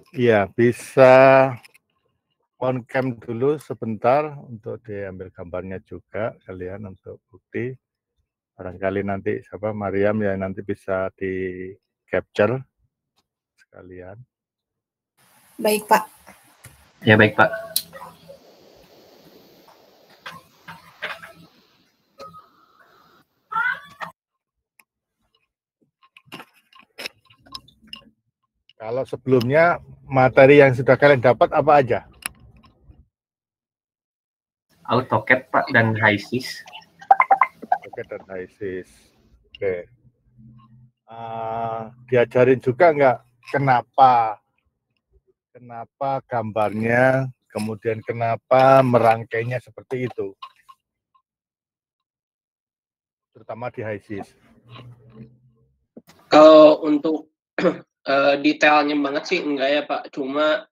Iya, bisa on cam dulu sebentar untuk diambil gambarnya juga kalian untuk bukti. Barangkali nanti siapa Mariam ya nanti bisa di capture sekalian. Baik, Pak. Ya, baik, Pak. Kalau sebelumnya materi yang sudah kalian dapat apa aja? AutoCAD, Pak, dan HiSys. Oke, dan HiSys. Oke. Diajarin juga nggak kenapa gambarnya, kemudian kenapa merangkainya seperti itu, terutama di HiSys. Kalau untuk detailnya banget sih enggak ya Pak, cuma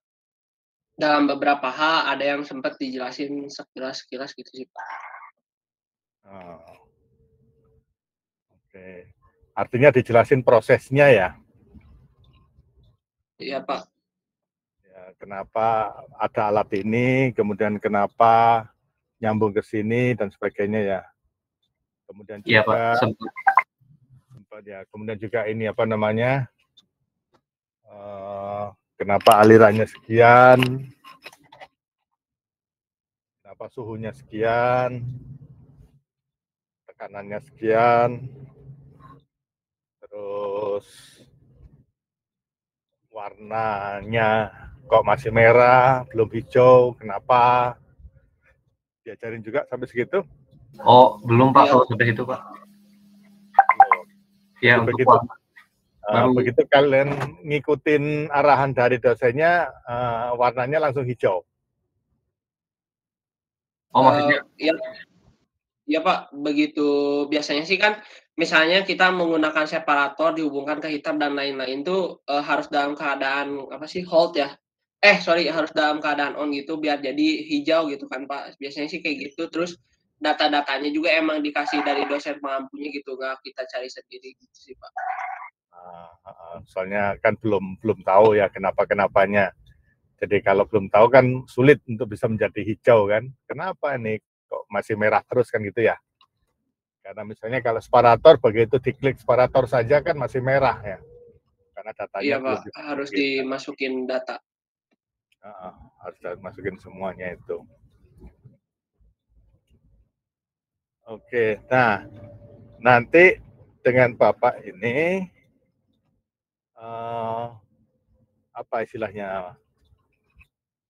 dalam beberapa hal ada yang sempat dijelasin sekilas-sekilas gitu sih Pak. Oke. Artinya dijelasin prosesnya ya? Iya Pak. Ya, kenapa ada alat ini, kemudian kenapa nyambung ke sini dan sebagainya ya. Kemudian juga, ya, Pak. sempat ya. Kemudian juga ini apa namanya? Kenapa alirannya sekian? Kenapa suhunya sekian? Tekanannya sekian? Terus warnanya kok masih merah, belum hijau, kenapa? Diajarin juga sampai segitu? Oh, belum Pak, Ya. kalau sampai situ Pak. Ya, untuk begitu, begitu kalian ngikutin arahan dari dosennya, warnanya langsung hijau. Oh, maksudnya? Ya Pak, begitu biasanya sih kan, misalnya kita menggunakan separator dihubungkan ke hitam dan lain-lain tuh harus dalam keadaan apa sih hold ya? Harus dalam keadaan on gitu biar jadi hijau gitu kan Pak. Biasanya sih kayak gitu. Terus data-datanya juga emang dikasih dari dosen pengampunya gitu, nggak kita cari sendiri gitu sih Pak. Soalnya kan belum tahu ya kenapanya. Jadi kalau belum tahu kan sulit untuk bisa menjadi hijau kan. Kenapa nih kok masih merah terus kan gitu ya? Karena misalnya kalau separator begitu diklik separator saja kan masih merah ya. Karena datanya Iya belum Pak, harus dimasukin data. Harus dimasukin semuanya itu. Oke, nah nanti dengan Bapak ini apa istilahnya?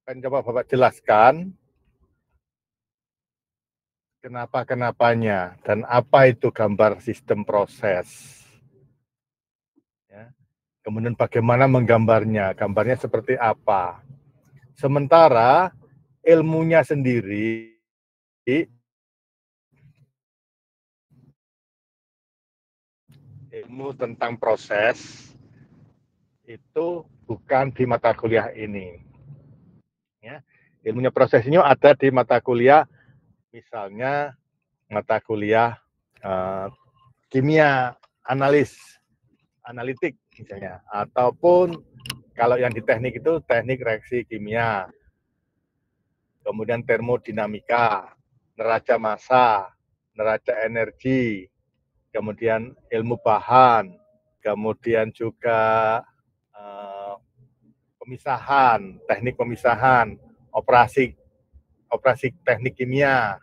Kan coba Bapak jelaskan kenapanya dan apa itu gambar sistem proses. Ya. Kemudian bagaimana menggambarnya, gambarnya seperti apa. Sementara ilmunya sendiri ilmu tentang proses itu bukan di mata kuliah ini. Ya. Ilmunya proses ini ada di mata kuliah, misalnya mata kuliah kimia analitik misalnya, ataupun kalau yang di teknik itu teknik reaksi kimia, kemudian termodinamika, neraca massa, neraca energi, kemudian ilmu bahan, kemudian juga pemisahan, teknik pemisahan, operasi teknik kimia.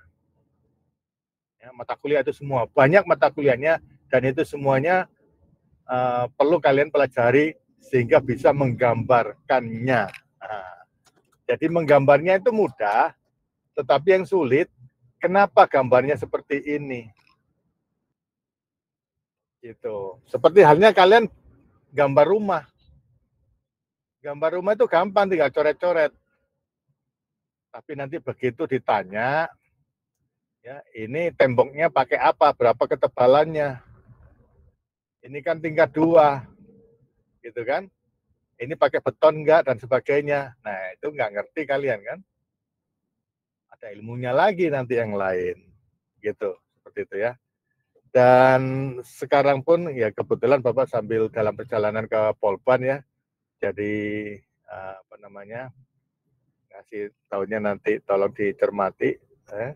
Ya, mata kuliah itu semua, banyak mata kuliahnya, dan itu semuanya perlu kalian pelajari sehingga bisa menggambarkannya. Nah, jadi menggambarnya itu mudah, tetapi yang sulit, kenapa gambarnya seperti ini? Gitu. Seperti halnya kalian gambar rumah. Gambar rumah itu gampang, tinggal coret-coret. Tapi nanti begitu ditanya, ya ini temboknya pakai apa, berapa ketebalannya? Ini kan tingkat 2, gitu kan? Ini pakai beton enggak dan sebagainya. Nah itu nggak ngerti kalian kan? Ada ilmunya lagi nanti yang lain, gitu, seperti itu ya. Dan sekarang pun ya kebetulan Bapak sambil dalam perjalanan ke Polban ya, jadi apa namanya, ngasih tahunya nanti tolong dicermati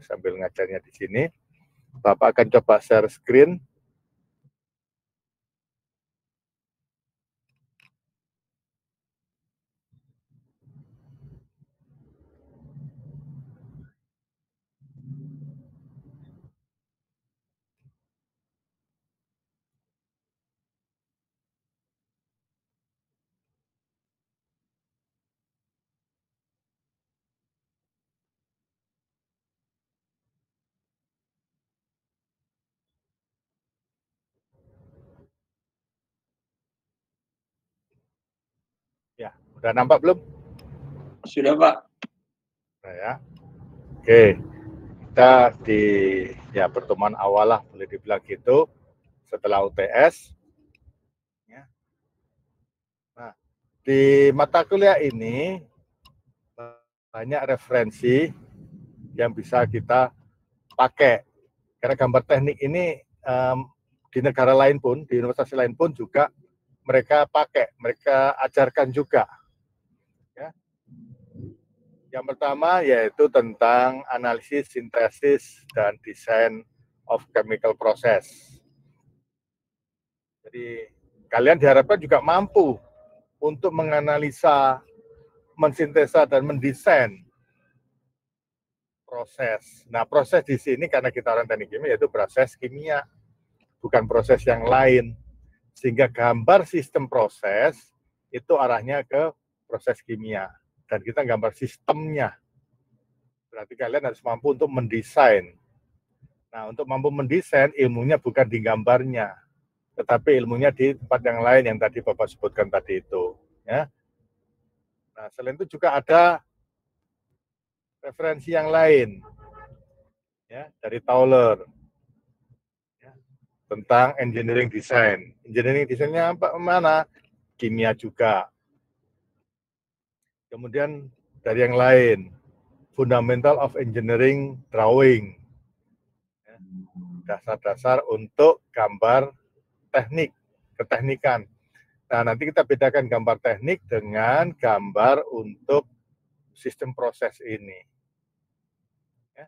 sambil ngajarnya di sini. Bapak akan coba share screen. Ya, udah nampak belum? Sudah, Pak. Nah, ya. Oke, kita di pertemuan awal lah, boleh dibilang gitu, setelah UTS. Ya. Nah, di mata kuliah ini banyak referensi yang bisa kita pakai. Karena gambar teknik ini di negara lain pun, di universitas lain pun juga mereka pakai, mereka ajarkan juga. Ya. Yang pertama yaitu tentang analisis, sintesis, dan desain of chemical process. Jadi kalian diharapkan juga mampu untuk menganalisa, mensintesa, dan mendesain proses. Nah, proses di sini karena kita orang teknik kimia yaitu proses kimia, bukan proses yang lain. Sehingga gambar sistem proses itu arahnya ke proses kimia. Dan kita gambar sistemnya. Berarti kalian harus mampu untuk mendesain. Nah, untuk mampu mendesain, ilmunya bukan di gambarnya, tetapi ilmunya di tempat yang lain yang tadi Bapak sebutkan tadi itu. Ya. Nah, selain itu juga ada referensi yang lain, ya, dari Tauler, ya, tentang engineering design. Engineering desainnya apa? Mana? Kimia juga. Kemudian dari yang lain, Fundamental of Engineering Drawing, dasar-dasar untuk gambar teknik, keteknikan. Nah, nanti kita bedakan gambar teknik dengan gambar untuk sistem proses ini. Ya.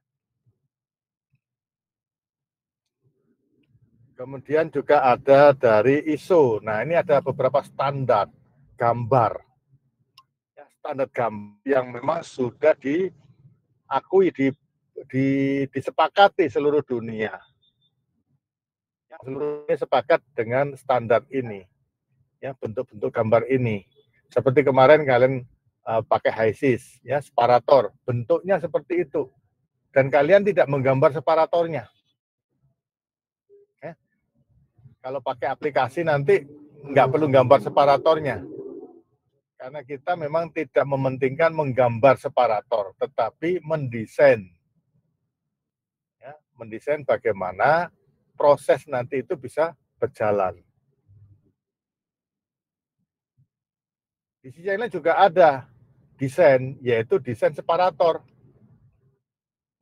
Kemudian juga ada dari ISO. Nah, ini ada beberapa standar gambar. Ya, standar gambar yang memang sudah diakui, disepakati seluruh dunia. Ya, seluruhnya sepakat dengan standar ini. Ya, bentuk-bentuk gambar ini. Seperti kemarin kalian pakai HiSys, ya, separator, bentuknya seperti itu. Dan kalian tidak menggambar separatornya. Ya. Kalau pakai aplikasi nanti nggak perlu gambar separatornya. Karena kita memang tidak mementingkan menggambar separator, tetapi mendesain. Ya, mendesain bagaimana proses nanti itu bisa berjalan. Di sisi lain juga ada desain, yaitu desain separator.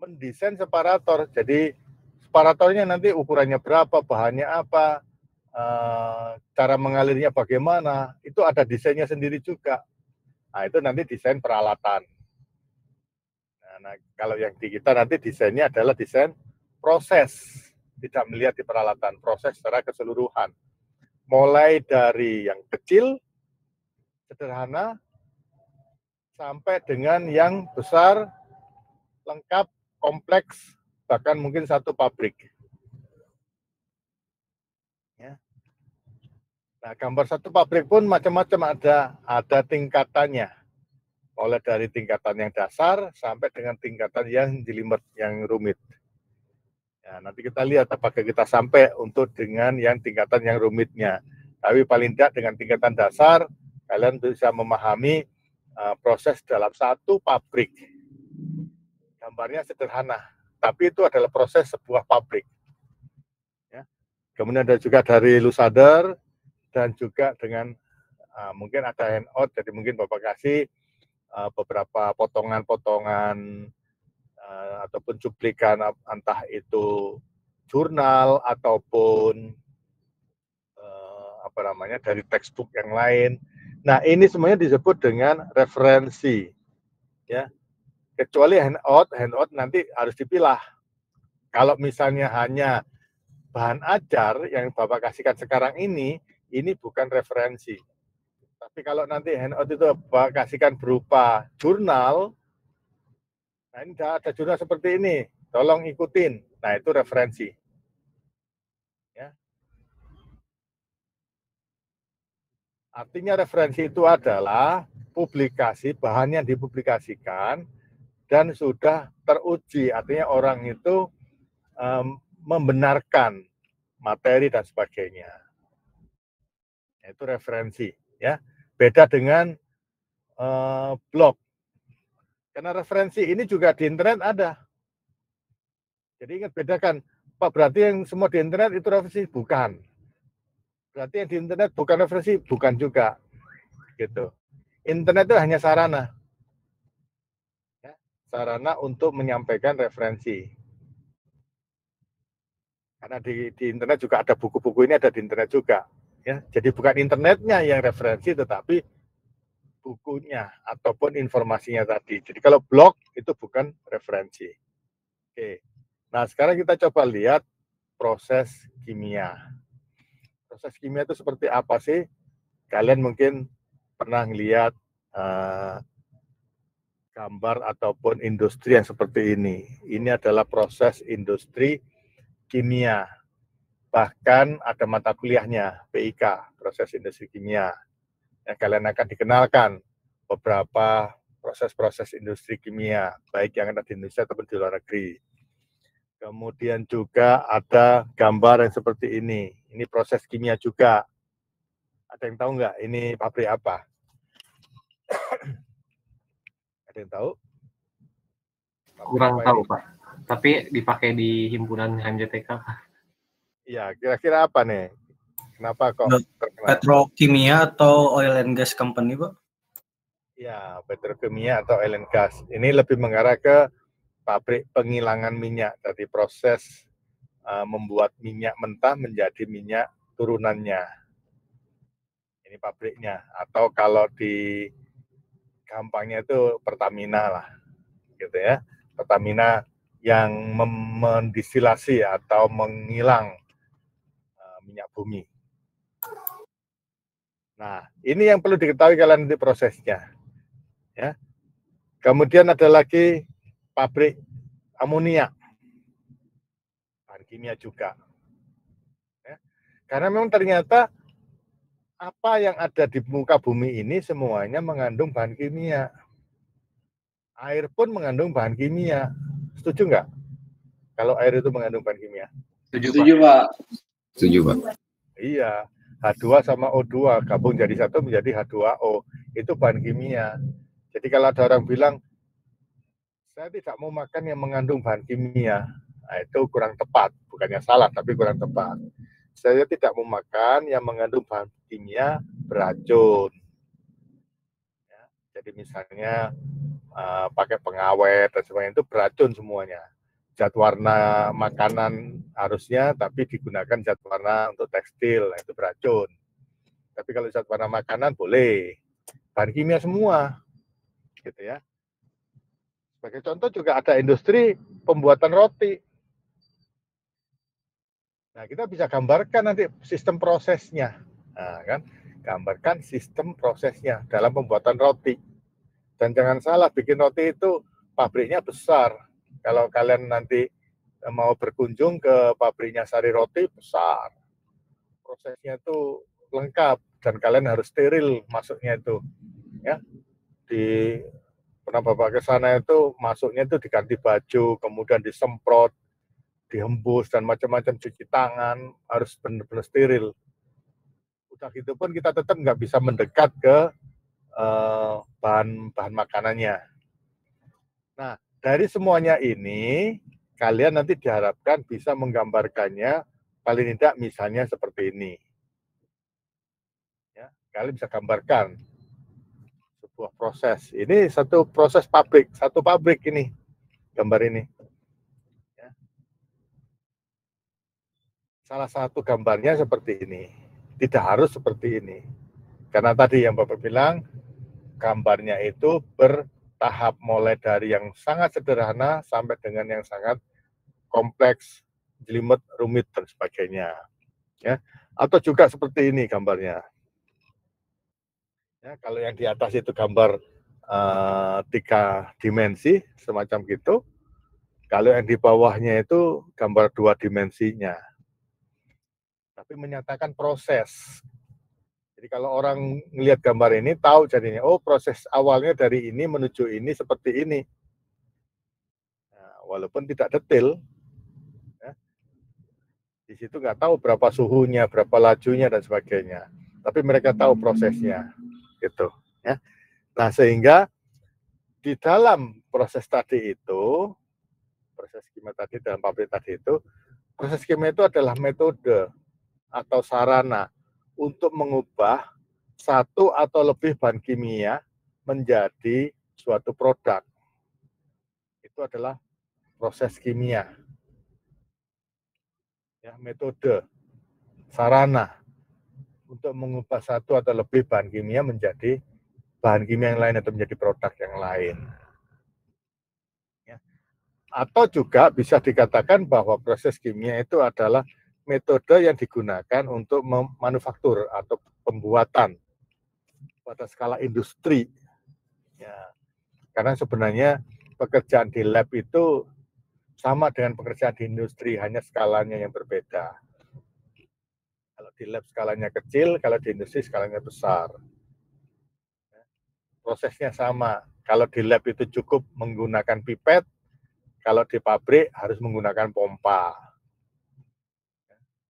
Mendesain separator, jadi separatornya nanti ukurannya berapa, bahannya apa, cara mengalirnya bagaimana, itu ada desainnya sendiri juga. Nah, itu nanti desain peralatan. Nah, kalau yang di kita nanti desainnya adalah desain proses, tidak melihat di peralatan, proses secara keseluruhan. Mulai dari yang kecil, sederhana, sampai dengan yang besar, lengkap, kompleks, bahkan mungkin satu pabrik. Ya. Nah, gambar satu pabrik pun macam-macam ada tingkatannya. Mulai dari tingkatan yang dasar sampai dengan tingkatan yang jelimet, yang rumit. Ya, nanti kita lihat apakah kita sampai untuk dengan yang tingkatan yang rumitnya. Tapi paling tidak dengan tingkatan dasar, kalian bisa memahami proses dalam satu pabrik. Gambarnya sederhana, tapi itu adalah proses sebuah pabrik. Ya. Kemudian ada juga dari Lusader, dan juga dengan mungkin ada handout, jadi mungkin Bapak kasih beberapa potongan-potongan ataupun cuplikan entah itu jurnal ataupun dari textbook yang lain. Nah, ini semuanya disebut dengan referensi, ya. Kecuali handout nanti harus dipilah. Kalau misalnya hanya bahan ajar yang Bapak kasihkan sekarang ini bukan referensi. Tapi kalau nanti handout itu Bapak kasihkan berupa jurnal, nah ini ada jurnal seperti ini, tolong ikutin. Nah, itu referensi. Ya. Artinya referensi itu adalah publikasi, bahan yang dipublikasikan dan sudah teruji. Artinya orang itu membenarkan materi dan sebagainya. Itu referensi, ya. Beda dengan blog. Karena referensi ini juga di internet ada. Jadi ingat bedakan, Pak, berarti yang semua di internet itu referensi? Bukan. Berarti yang di internet bukan referensi? Bukan juga. Gitu. Internet itu hanya sarana. Ya, sarana untuk menyampaikan referensi. Karena di internet juga ada buku-buku ini ada di internet juga. Ya, jadi bukan internetnya yang referensi, tetapi bukunya ataupun informasinya tadi. Jadi kalau blog itu bukan referensi. Oke. Nah, sekarang kita coba lihat proses kimia. Proses kimia itu seperti apa sih? Kalian mungkin pernah lihat gambar ataupun industri yang seperti ini. Ini adalah proses industri kimia. Bahkan ada mata kuliahnya, PIK, proses industri kimia. Ya, kalian akan dikenalkan beberapa proses-proses industri kimia, baik yang ada di Indonesia ataupun di luar negeri. Kemudian juga ada gambar yang seperti ini. Ini proses kimia juga. Ada yang tahu nggak ini pabrik apa? Ada yang tahu? Pabrik Kurang apa tahu, ini? Pak. Tapi dipakai di himpunan HMJTK. Iya, kira-kira apa nih? Kenapa kok terkenal? Petrokimia atau oil and gas company, Pak? Ya, petrokimia atau oil and gas. Ini lebih mengarah ke pabrik penghilangan minyak dari proses membuat minyak mentah menjadi minyak turunannya. Ini pabriknya. Atau kalau di gampangnya itu Pertamina lah, gitu ya. Pertamina yang mendistilasi atau menghilang minyak bumi. Nah, ini yang perlu diketahui kalian nanti prosesnya. Ya. Kemudian ada lagi pabrik amonia, bahan kimia juga. Ya. Karena memang ternyata apa yang ada di muka bumi ini semuanya mengandung bahan kimia. Air pun mengandung bahan kimia. Setuju nggak? Kalau air itu mengandung bahan kimia? Setuju, Pak. Setuju, Pak. Iya, H2 sama O2 gabung jadi satu menjadi H2O. Itu bahan kimia. Jadi kalau ada orang bilang, saya tidak mau makan yang mengandung bahan kimia, nah, itu kurang tepat. Bukannya salah, tapi kurang tepat. Saya tidak mau makan yang mengandung bahan kimia beracun. Ya, jadi misalnya pakai pengawet dan sebagainya itu beracun semuanya. Zat warna makanan harusnya, tapi digunakan zat warna untuk tekstil, itu beracun. Tapi kalau zat warna makanan boleh, bahan kimia semua, gitu ya. Sebagai contoh juga ada industri pembuatan roti. Nah, kita bisa gambarkan nanti sistem prosesnya, nah, kan? Gambarkan sistem prosesnya dalam pembuatan roti. Dan jangan salah, bikin roti itu pabriknya besar. Kalau kalian nanti mau berkunjung ke pabriknya Sari Roti, besar. Prosesnya itu lengkap dan kalian harus steril masuknya itu. Ya, di pernah Bapak ke sana itu masuknya itu diganti baju, kemudian disemprot, dihembus dan macam-macam, cuci tangan, harus benar-benar steril. Udah gitu pun kita tetap nggak bisa mendekat ke bahan makanannya. Nah, dari semuanya ini, kalian nanti diharapkan bisa menggambarkannya paling tidak misalnya seperti ini. Ya, kalian bisa gambarkan sebuah proses. Ini satu proses pabrik, satu pabrik ini, gambar ini. Ya. Salah satu gambarnya seperti ini. Tidak harus seperti ini. Karena tadi yang Bapak bilang, gambarnya itu bertahap mulai dari yang sangat sederhana sampai dengan yang sangat kompleks, jelimet, rumit, dan sebagainya. Ya. Atau juga seperti ini gambarnya. Ya, kalau yang di atas itu gambar 3 dimensi, semacam gitu. Kalau yang di bawahnya itu gambar 2 dimensinya. Tapi menyatakan proses. Jadi kalau orang melihat gambar ini tahu jadinya, oh proses awalnya dari ini menuju ini seperti ini. Nah, walaupun tidak detail, ya, di situ nggak tahu berapa suhunya, berapa lajunya dan sebagainya. Tapi mereka tahu prosesnya, gitu. Ya. Nah sehingga di dalam proses tadi itu, proses kimia tadi dalam pabrik tadi itu, proses kimia itu adalah metode atau sarana untuk mengubah satu atau lebih bahan kimia menjadi suatu produk. Itu adalah proses kimia. Ya, metode, sarana untuk mengubah satu atau lebih bahan kimia menjadi bahan kimia yang lain atau menjadi produk yang lain. Ya. Atau juga bisa dikatakan bahwa proses kimia itu adalah metode yang digunakan untuk memanufaktur atau pembuatan pada skala industri. Ya. Karena sebenarnya pekerjaan di lab itu sama dengan pekerjaan di industri, hanya skalanya yang berbeda. Kalau di lab skalanya kecil, kalau di industri skalanya besar. Prosesnya sama. Kalau di lab itu cukup menggunakan pipet, kalau di pabrik harus menggunakan pompa.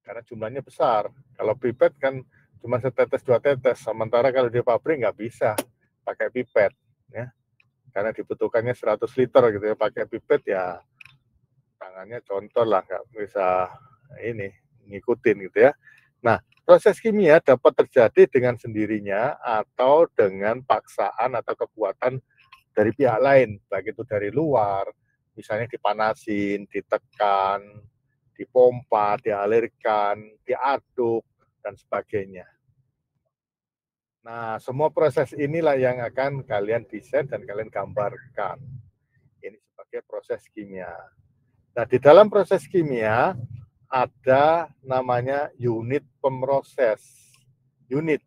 Karena jumlahnya besar. Kalau pipet kan cuma setetes 2 tetes, sementara kalau di pabrik nggak bisa pakai pipet, ya. Karena dibutuhkannya 100 liter gitu ya, pakai pipet ya tangannya contoh lah, nggak bisa ini ngikutin gitu ya. Nah, proses kimia dapat terjadi dengan sendirinya atau dengan paksaan atau kekuatan dari pihak lain, baik itu dari luar, misalnya dipanasin, ditekan, dipompa, dialirkan, diaduk, dan sebagainya. Nah, semua proses inilah yang akan kalian desain dan kalian gambarkan. Ini sebagai proses kimia. Nah, di dalam proses kimia ada namanya unit pemroses. Unit.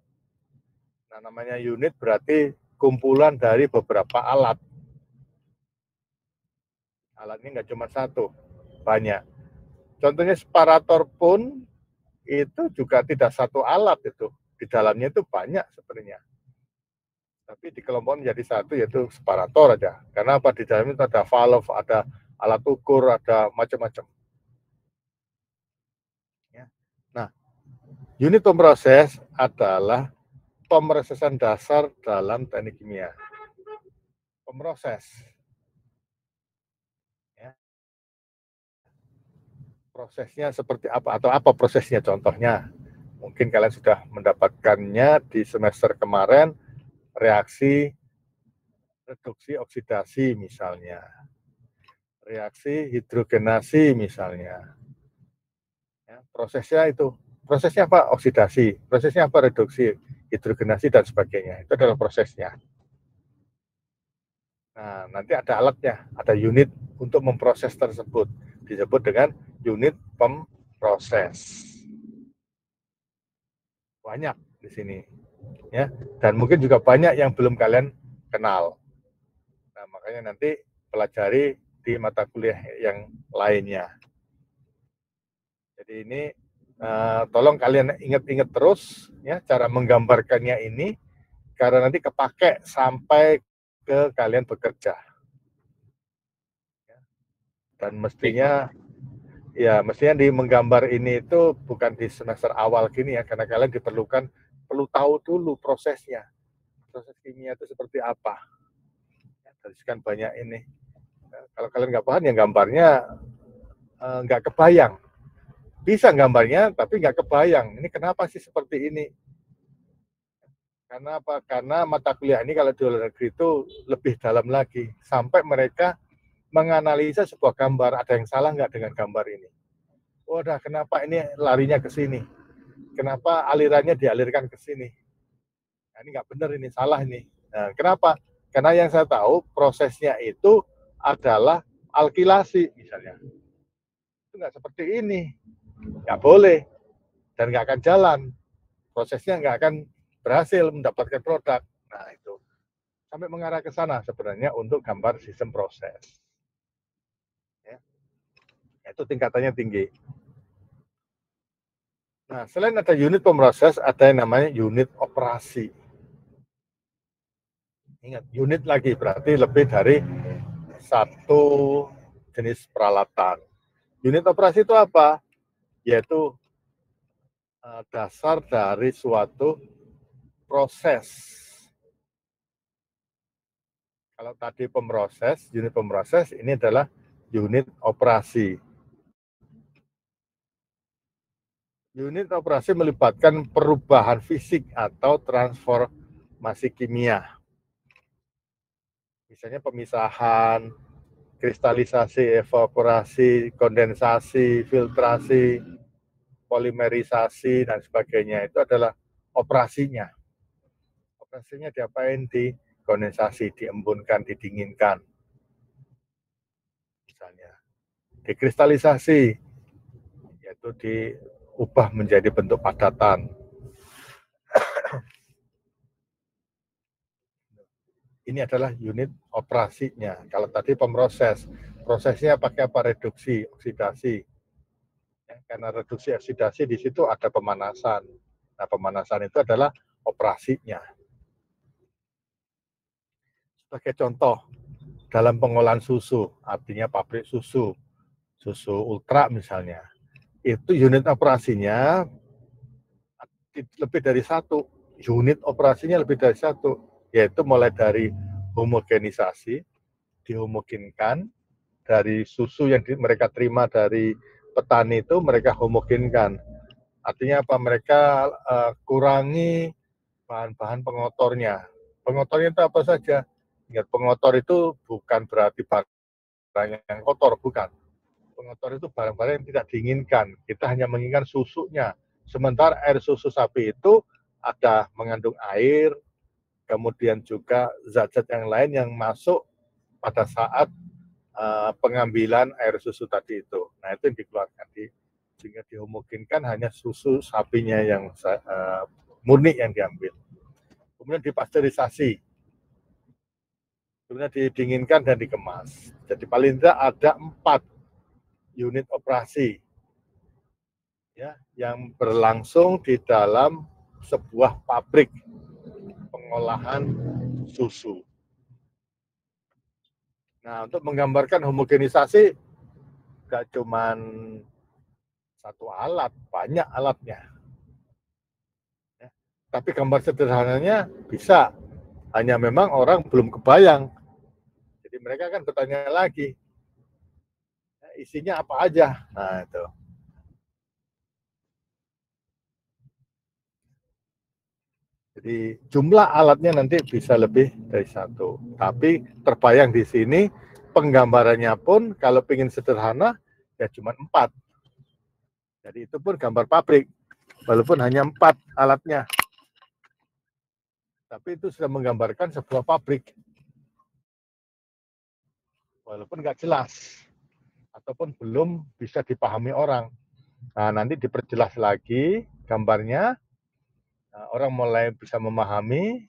Nah, namanya unit berarti kumpulan dari beberapa alat. Alatnya nggak cuma satu, banyak. Contohnya separator pun itu juga tidak satu alat itu. Di dalamnya itu banyak sebenarnya. Tapi dikelompokkan menjadi satu yaitu separator aja. Karena apa? Di dalamnya itu ada valve, ada alat ukur, ada macam-macam. Ya. Nah, unit pemroses adalah pemrosesan dasar dalam teknik kimia. Pemroses. Ya. Prosesnya seperti apa atau apa prosesnya contohnya? Mungkin kalian sudah mendapatkannya di semester kemarin, reaksi reduksi oksidasi misalnya. Reaksi hidrogenasi misalnya. Ya, prosesnya itu. Prosesnya apa? Oksidasi. Prosesnya apa? Reduksi, hidrogenasi, dan sebagainya. Itu adalah prosesnya. Nah, nanti ada alatnya, ada unit untuk memproses tersebut. Disebut dengan unit pemproses. Banyak di sini. Ya, dan mungkin juga banyak yang belum kalian kenal. Nah, makanya nanti pelajari di mata kuliah yang lainnya. Jadi ini tolong kalian ingat-ingat terus ya cara menggambarkannya ini karena nanti kepake sampai ke kalian bekerja. Dan mestinya di menggambar ini itu bukan di semester awal gini ya, karena kalian perlu tahu dulu prosesnya. Proses kimia itu seperti apa. Ya, dari sekian banyak ini. Nah, kalau kalian nggak paham ya gambarnya nggak kebayang. Bisa gambarnya, tapi nggak kebayang. Ini kenapa sih seperti ini? Karena apa? Karena mata kuliah ini kalau di luar negeri itu lebih dalam lagi. Sampai mereka menganalisa sebuah gambar, ada yang salah nggak dengan gambar ini? Wadah, kenapa ini larinya ke sini? Kenapa alirannya dialirkan ke sini? ini nggak benar, ini salah ini. Nah, kenapa? Karena yang saya tahu prosesnya itu adalah alkilasi misalnya. Itu nggak seperti ini, nggak boleh dan nggak akan jalan. Prosesnya nggak akan berhasil mendapatkan produk. Nah itu sampai mengarah ke sana sebenarnya untuk gambar sistem proses. Ya. Itu tingkatannya tinggi. Nah, selain ada unit pemroses, ada yang namanya unit operasi. Ingat, unit lagi berarti lebih dari satu jenis peralatan. Unit operasi itu apa? Yaitu dasar dari suatu proses. Kalau tadi pemroses, unit pemroses, ini adalah unit operasi. Unit operasi melibatkan perubahan fisik atau transformasi kimia. Misalnya pemisahan, kristalisasi, evaporasi, kondensasi, filtrasi, polimerisasi, dan sebagainya. Itu adalah operasinya. Operasinya diapain? Di kondensasi, diembunkan, didinginkan. Misalnya, dikristalisasi, yaitu diubah menjadi bentuk padatan. Ini adalah unit operasinya. Kalau tadi pemroses, prosesnya pakai apa? Reduksi, oksidasi. Ya, karena reduksi oksidasi di situ ada pemanasan. Nah, pemanasan itu adalah operasinya. Sebagai contoh, dalam pengolahan susu, artinya pabrik susu, susu ultra misalnya, itu unit operasinya lebih dari satu. Unit operasinya lebih dari satu, yaitu mulai dari homogenisasi, dihomogenkan, dari susu yang mereka terima dari petani itu mereka homogenkan. Artinya apa? Mereka kurangi bahan-bahan pengotornya. Pengotornya itu apa saja? Ingat, pengotor itu bukan berarti barang yang kotor, bukan. Pengotor itu barang-barang yang tidak diinginkan. Kita hanya menginginkan susunya. Sementara air susu sapi itu ada mengandung air, kemudian juga zat-zat yang lain yang masuk pada saat pengambilan air susu tadi itu. Nah, itu yang dikeluarkan, sehingga dihomogenkan hanya susu sapinya yang murni yang diambil. Kemudian dipasteurisasi, kemudian didinginkan dan dikemas. Jadi paling tidak ada 4 unit operasi ya yang berlangsung di dalam sebuah pabrik pengolahan susu. Nah, untuk menggambarkan homogenisasi nggak cuma satu alat, banyak alatnya. Ya. Tapi gambar sederhananya bisa, hanya memang orang belum kebayang. Jadi mereka kan bertanya lagi, isinya apa aja? Nah, itu. Jadi jumlah alatnya nanti bisa lebih dari satu. Tapi terbayang di sini penggambarannya pun kalau ingin sederhana ya cuma 4. Jadi itu pun gambar pabrik, walaupun hanya 4 alatnya. Tapi itu sudah menggambarkan sebuah pabrik. Walaupun nggak jelas, ataupun belum bisa dipahami orang. Nah, nanti diperjelas lagi gambarnya, nah, orang mulai bisa memahami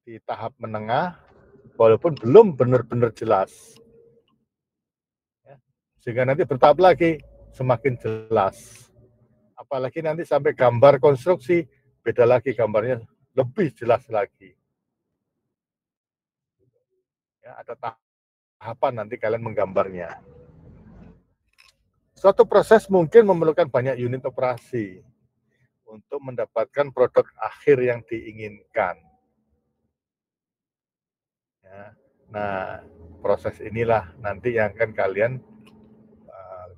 di tahap menengah, walaupun belum benar-benar jelas. Ya. Sehingga nanti bertahap lagi, semakin jelas. Apalagi nanti sampai gambar konstruksi, beda lagi gambarnya, lebih jelas lagi. Ya, ada tahapan nanti kalian menggambarnya. Suatu proses mungkin memerlukan banyak unit operasi untuk mendapatkan produk akhir yang diinginkan. Ya. Nah, proses inilah nanti yang akan kalian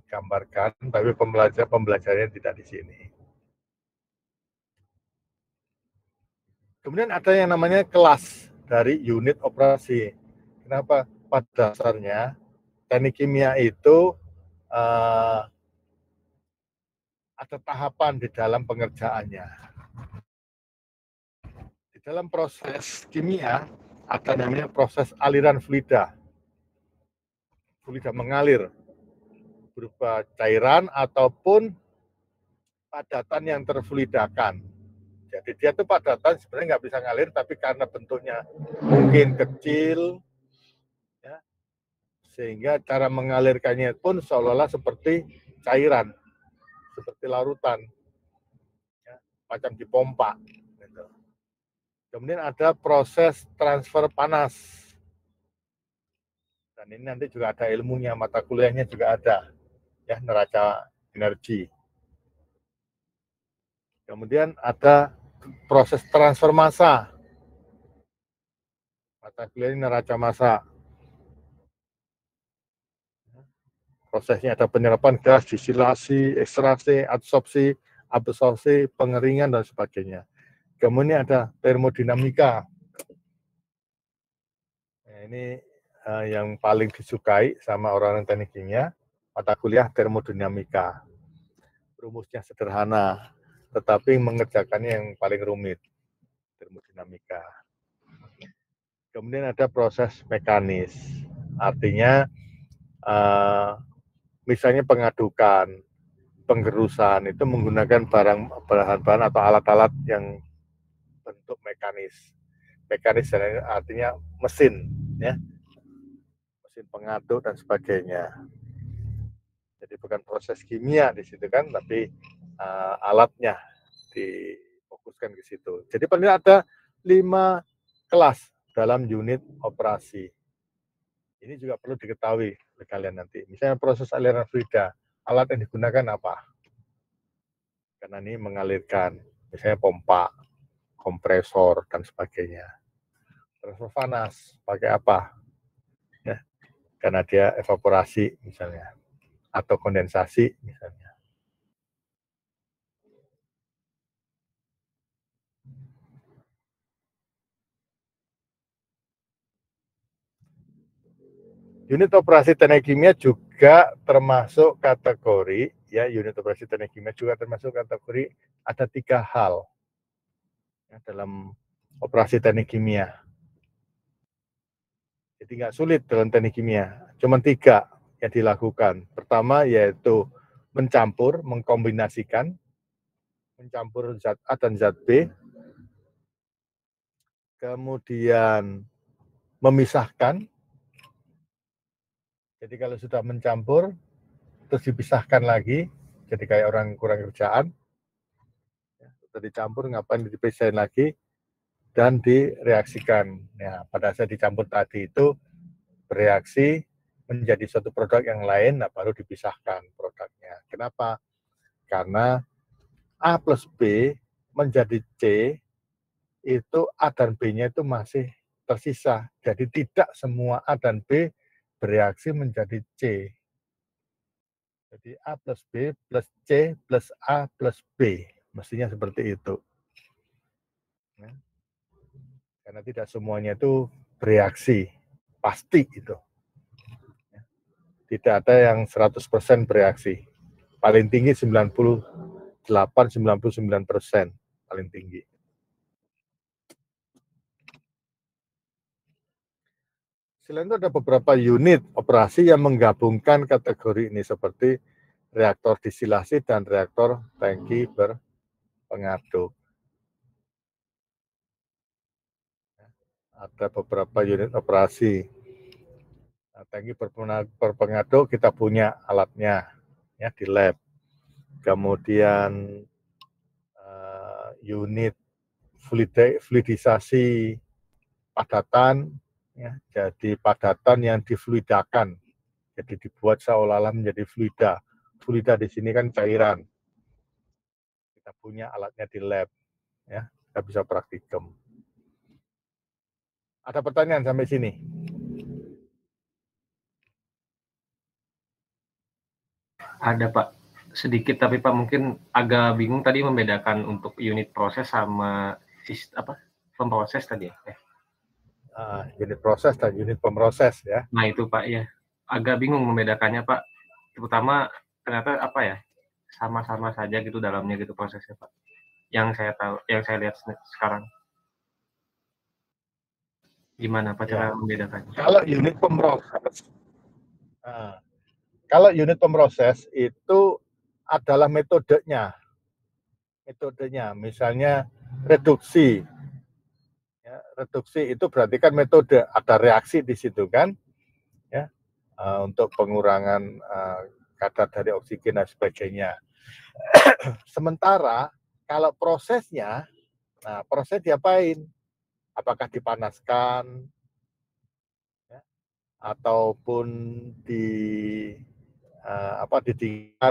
gambarkan, tapi pembelajarannya tidak di sini. Kemudian ada yang namanya kelas dari unit operasi. Kenapa? Pada dasarnya teknik kimia itu ada tahapan di dalam pengerjaannya. dalam proses kimia ada namanya proses aliran fluida. Fluida mengalir berupa cairan ataupun padatan yang terfluidakan. Jadi dia tuh padatan sebenarnya nggak bisa ngalir, tapi karena bentuknya mungkin kecil, ya, sehingga cara mengalirkannya pun seolah-olah seperti cairan, seperti larutan, ya, macam dipompa. Gitu. Kemudian ada proses transfer panas. Dan ini nanti juga ada ilmunya, mata kuliahnya juga ada, ya, neraca energi. Kemudian ada proses transfer massa. Mata kuliah ini neraca massa. Prosesnya ada penyerapan gas, distilasi, ekstraksi, adsorpsi, absorpsi, pengeringan, dan sebagainya. Kemudian ada termodinamika. Nah, ini yang paling disukai sama orang-orang teknik kimia, mata kuliah termodinamika. Rumusnya sederhana, tetapi mengerjakannya yang paling rumit, termodinamika. Kemudian ada proses mekanis, artinya misalnya pengadukan, penggerusan itu menggunakan bahan-bahan atau alat-alat yang bentuk mekanis. Mekanis artinya mesin, ya, mesin pengaduk dan sebagainya. Jadi bukan proses kimia di situ kan, tapi alatnya difokuskan ke situ. Jadi paling ada 5 kelas dalam unit operasi. Ini juga perlu diketahui oleh kalian nanti. Misalnya proses aliran fluida, alat yang digunakan apa? Karena ini mengalirkan, misalnya pompa, kompresor, dan sebagainya. Transfer panas, pakai apa? Ya, karena dia evaporasi misalnya, atau kondensasi misalnya. Unit operasi teknik kimia juga termasuk kategori, ya, unit operasi teknik kimia juga termasuk kategori ada 3 hal ya, dalam operasi teknik kimia. Jadi nggak sulit dalam teknik kimia, cuma 3 yang dilakukan. Pertama yaitu mencampur, mengkombinasikan, mencampur zat A dan zat B, kemudian memisahkan. Jadi kalau sudah mencampur, terus dipisahkan lagi, jadi kayak orang kurang kerjaan, sudah dicampur, ngapain dipisahin lagi, dan direaksikan. Ya, pada saat dicampur tadi itu bereaksi menjadi suatu produk yang lain, nah baru dipisahkan produknya. Kenapa? Karena A plus B menjadi C, itu A dan B-nya itu masih tersisa. Jadi tidak semua A dan B bereaksi menjadi C. Jadi A plus B plus C plus A plus B. Mestinya seperti itu. Ya. Karena tidak semuanya itu bereaksi. Pasti itu. Ya. Tidak ada yang 100% bereaksi. Paling tinggi 98-99%. Paling tinggi. Selain itu ada beberapa unit operasi yang menggabungkan kategori ini seperti reaktor distilasi dan reaktor tangki berpengaduk. Ada beberapa unit operasi. Nah, tangki berpengaduk kita punya alatnya ya di lab. Kemudian unit fluidisasi padatan ya, jadi padatan yang difluidakan. Jadi dibuat seolah-olah menjadi fluida. Fluida di sini kan cairan. Kita punya alatnya di lab, ya, kita bisa praktikum. Ada pertanyaan sampai sini? Ada Pak, sedikit tapi Pak mungkin agak bingung tadi membedakan untuk unit proses sama pemproses tadi ya. Unit proses dan unit pemroses ya. Nah itu Pak ya, agak bingung membedakannya Pak. Terutama ternyata apa ya, sama-sama saja gitu dalamnya gitu prosesnya Pak. Yang saya tahu, yang saya lihat sekarang. Gimana Pak cara Ya. membedakannya? Kalau unit pemroses, kalau unit pemroses itu adalah metodenya, misalnya reduksi. Ya, reduksi itu berarti kan metode, ada reaksi di situ kan, ya, untuk pengurangan kadar dari oksigen dan sebagainya. Sementara kalau prosesnya, nah proses diapain? Apakah dipanaskan, ya, ataupun didinginkan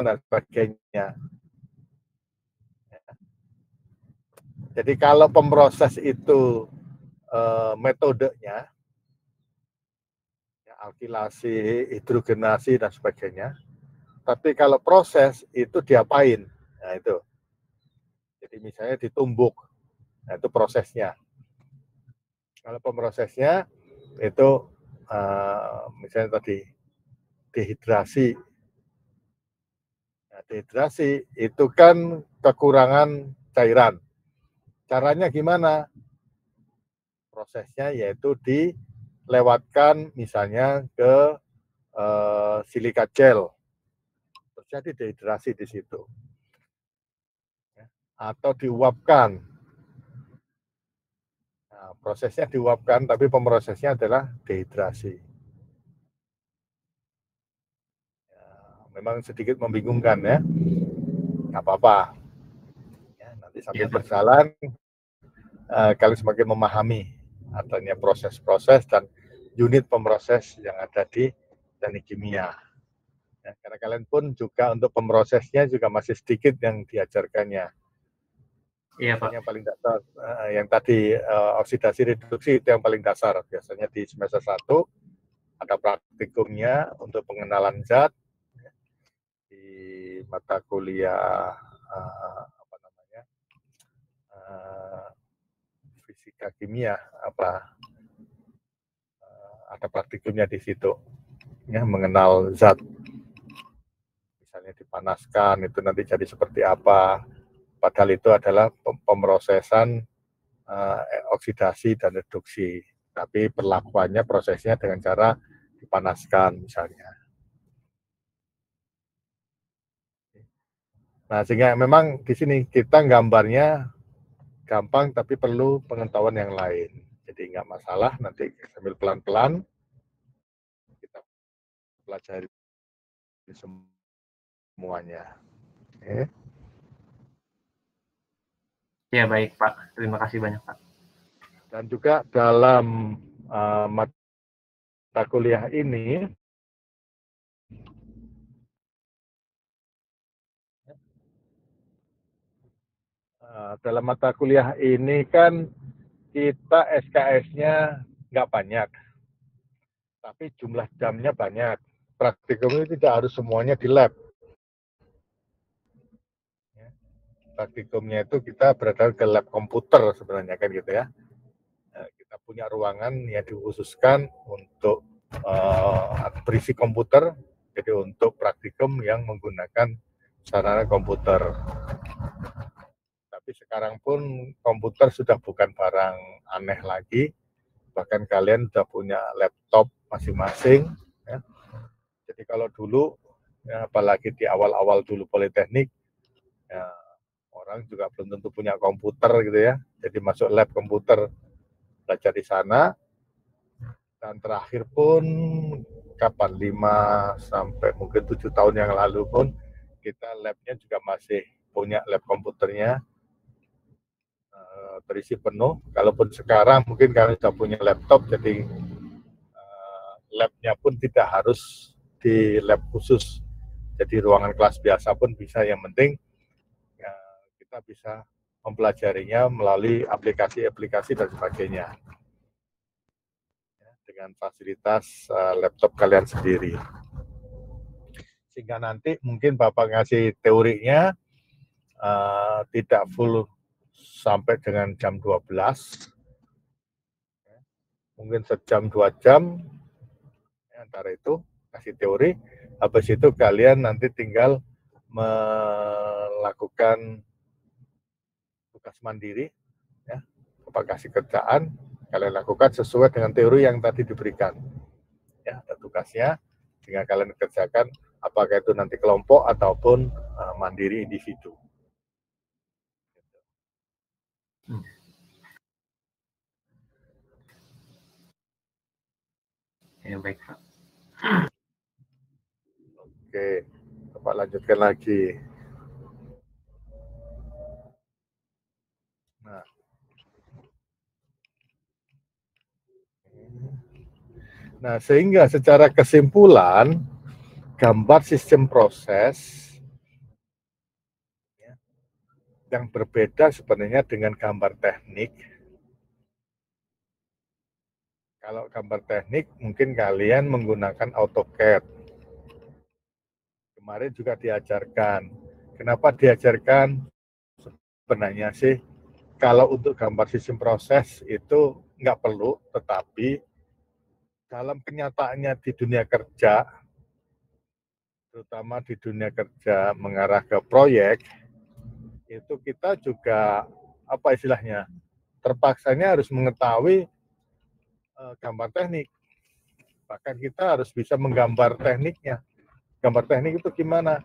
dan sebagainya. Jadi kalau pemproses itu metodenya, ya, alkilasi, hidrogenasi dan sebagainya. Tapi kalau proses itu diapain? Nah itu. Jadi misalnya ditumbuk, nah itu prosesnya. Kalau pemrosesnya itu misalnya tadi dehidrasi. Nah, dehidrasi itu kan kekurangan cairan. Caranya gimana? Prosesnya yaitu dilewatkan misalnya ke silika gel. Terjadi dehidrasi di situ. Atau diuapkan. Nah, prosesnya diuapkan, tapi pemrosesnya adalah dehidrasi. Ya, memang sedikit membingungkan ya. Nggak apa-apa. Ya, nanti sambil berjalan, kalian semakin memahami adanya proses-proses dan unit pemroses yang ada di teknik kimia. Ya, karena kalian pun juga untuk pemrosesnya juga masih sedikit yang diajarkannya. Iya Pak. Yang paling dasar, yang tadi oksidasi reduksi itu yang paling dasar. Biasanya di semester 1 ada praktikumnya untuk pengenalan zat di mata kuliah fisika kimia ada praktikumnya di situ ya, mengenal zat, misalnya dipanaskan itu nanti jadi seperti apa, padahal itu adalah pemrosesan oksidasi dan reduksi, tapi perlakuannya prosesnya dengan cara dipanaskan misalnya. Nah, sehingga memang di sini kita gambarnya gampang, tapi perlu pengetahuan yang lain. Jadi nggak masalah, nanti sambil pelan-pelan kita pelajari semuanya. Okay. Ya baik Pak, terima kasih banyak Pak. Dan juga dalam mata kuliah ini, kan kita SKS-nya nggak banyak, tapi jumlah jamnya banyak. Praktikum itu tidak harus semuanya di lab. Praktikumnya itu kita berada ke lab komputer sebenarnya kan gitu ya. Kita punya ruangan yang dikhususkan untuk berisi komputer, jadi untuk praktikum yang menggunakan sarana komputer. Tapi sekarang pun komputer sudah bukan barang aneh lagi, bahkan kalian sudah punya laptop masing-masing. Ya. Jadi kalau dulu, ya, apalagi di awal-awal dulu Politeknik, ya, orang juga belum tentu punya komputer gitu ya. Jadi masuk lab komputer, belajar di sana. Dan terakhir pun kapan 5 sampai mungkin 7 tahun yang lalu pun kita labnya juga masih punya lab komputernya terisi penuh. Kalaupun sekarang mungkin kalian sudah punya laptop, jadi labnya pun tidak harus di lab khusus. Jadi ruangan kelas biasa pun bisa, yang penting ya, kita bisa mempelajarinya melalui aplikasi-aplikasi dan sebagainya. Dengan fasilitas laptop kalian sendiri. Sehingga nanti mungkin Bapak ngasih teorinya tidak full sampai dengan jam 12. Mungkin sejam 2 jam antara itu kasih teori, habis itu kalian nanti tinggal melakukan tugas mandiri ya, Bapak kasih kerjaan, kalian lakukan sesuai dengan teori yang tadi diberikan. Ya, ada tugasnya, tinggal kalian kerjakan, apakah itu nanti kelompok ataupun mandiri individu. Ya, baik, Pak. Oke, Bapak lanjutkan lagi. Nah, sehingga secara kesimpulan, gambar sistem proses yang berbeda sebenarnya dengan gambar teknik. Kalau gambar teknik, mungkin kalian menggunakan AutoCAD. Kemarin juga diajarkan. Kenapa diajarkan? Sebenarnya sih, kalau untuk gambar sistem proses itu nggak perlu, tetapi dalam kenyataannya di dunia kerja, terutama di dunia kerja mengarah ke proyek, itu kita juga, apa istilahnya, terpaksanya harus mengetahui gambar teknik. Bahkan kita harus bisa menggambar tekniknya. Gambar teknik itu gimana?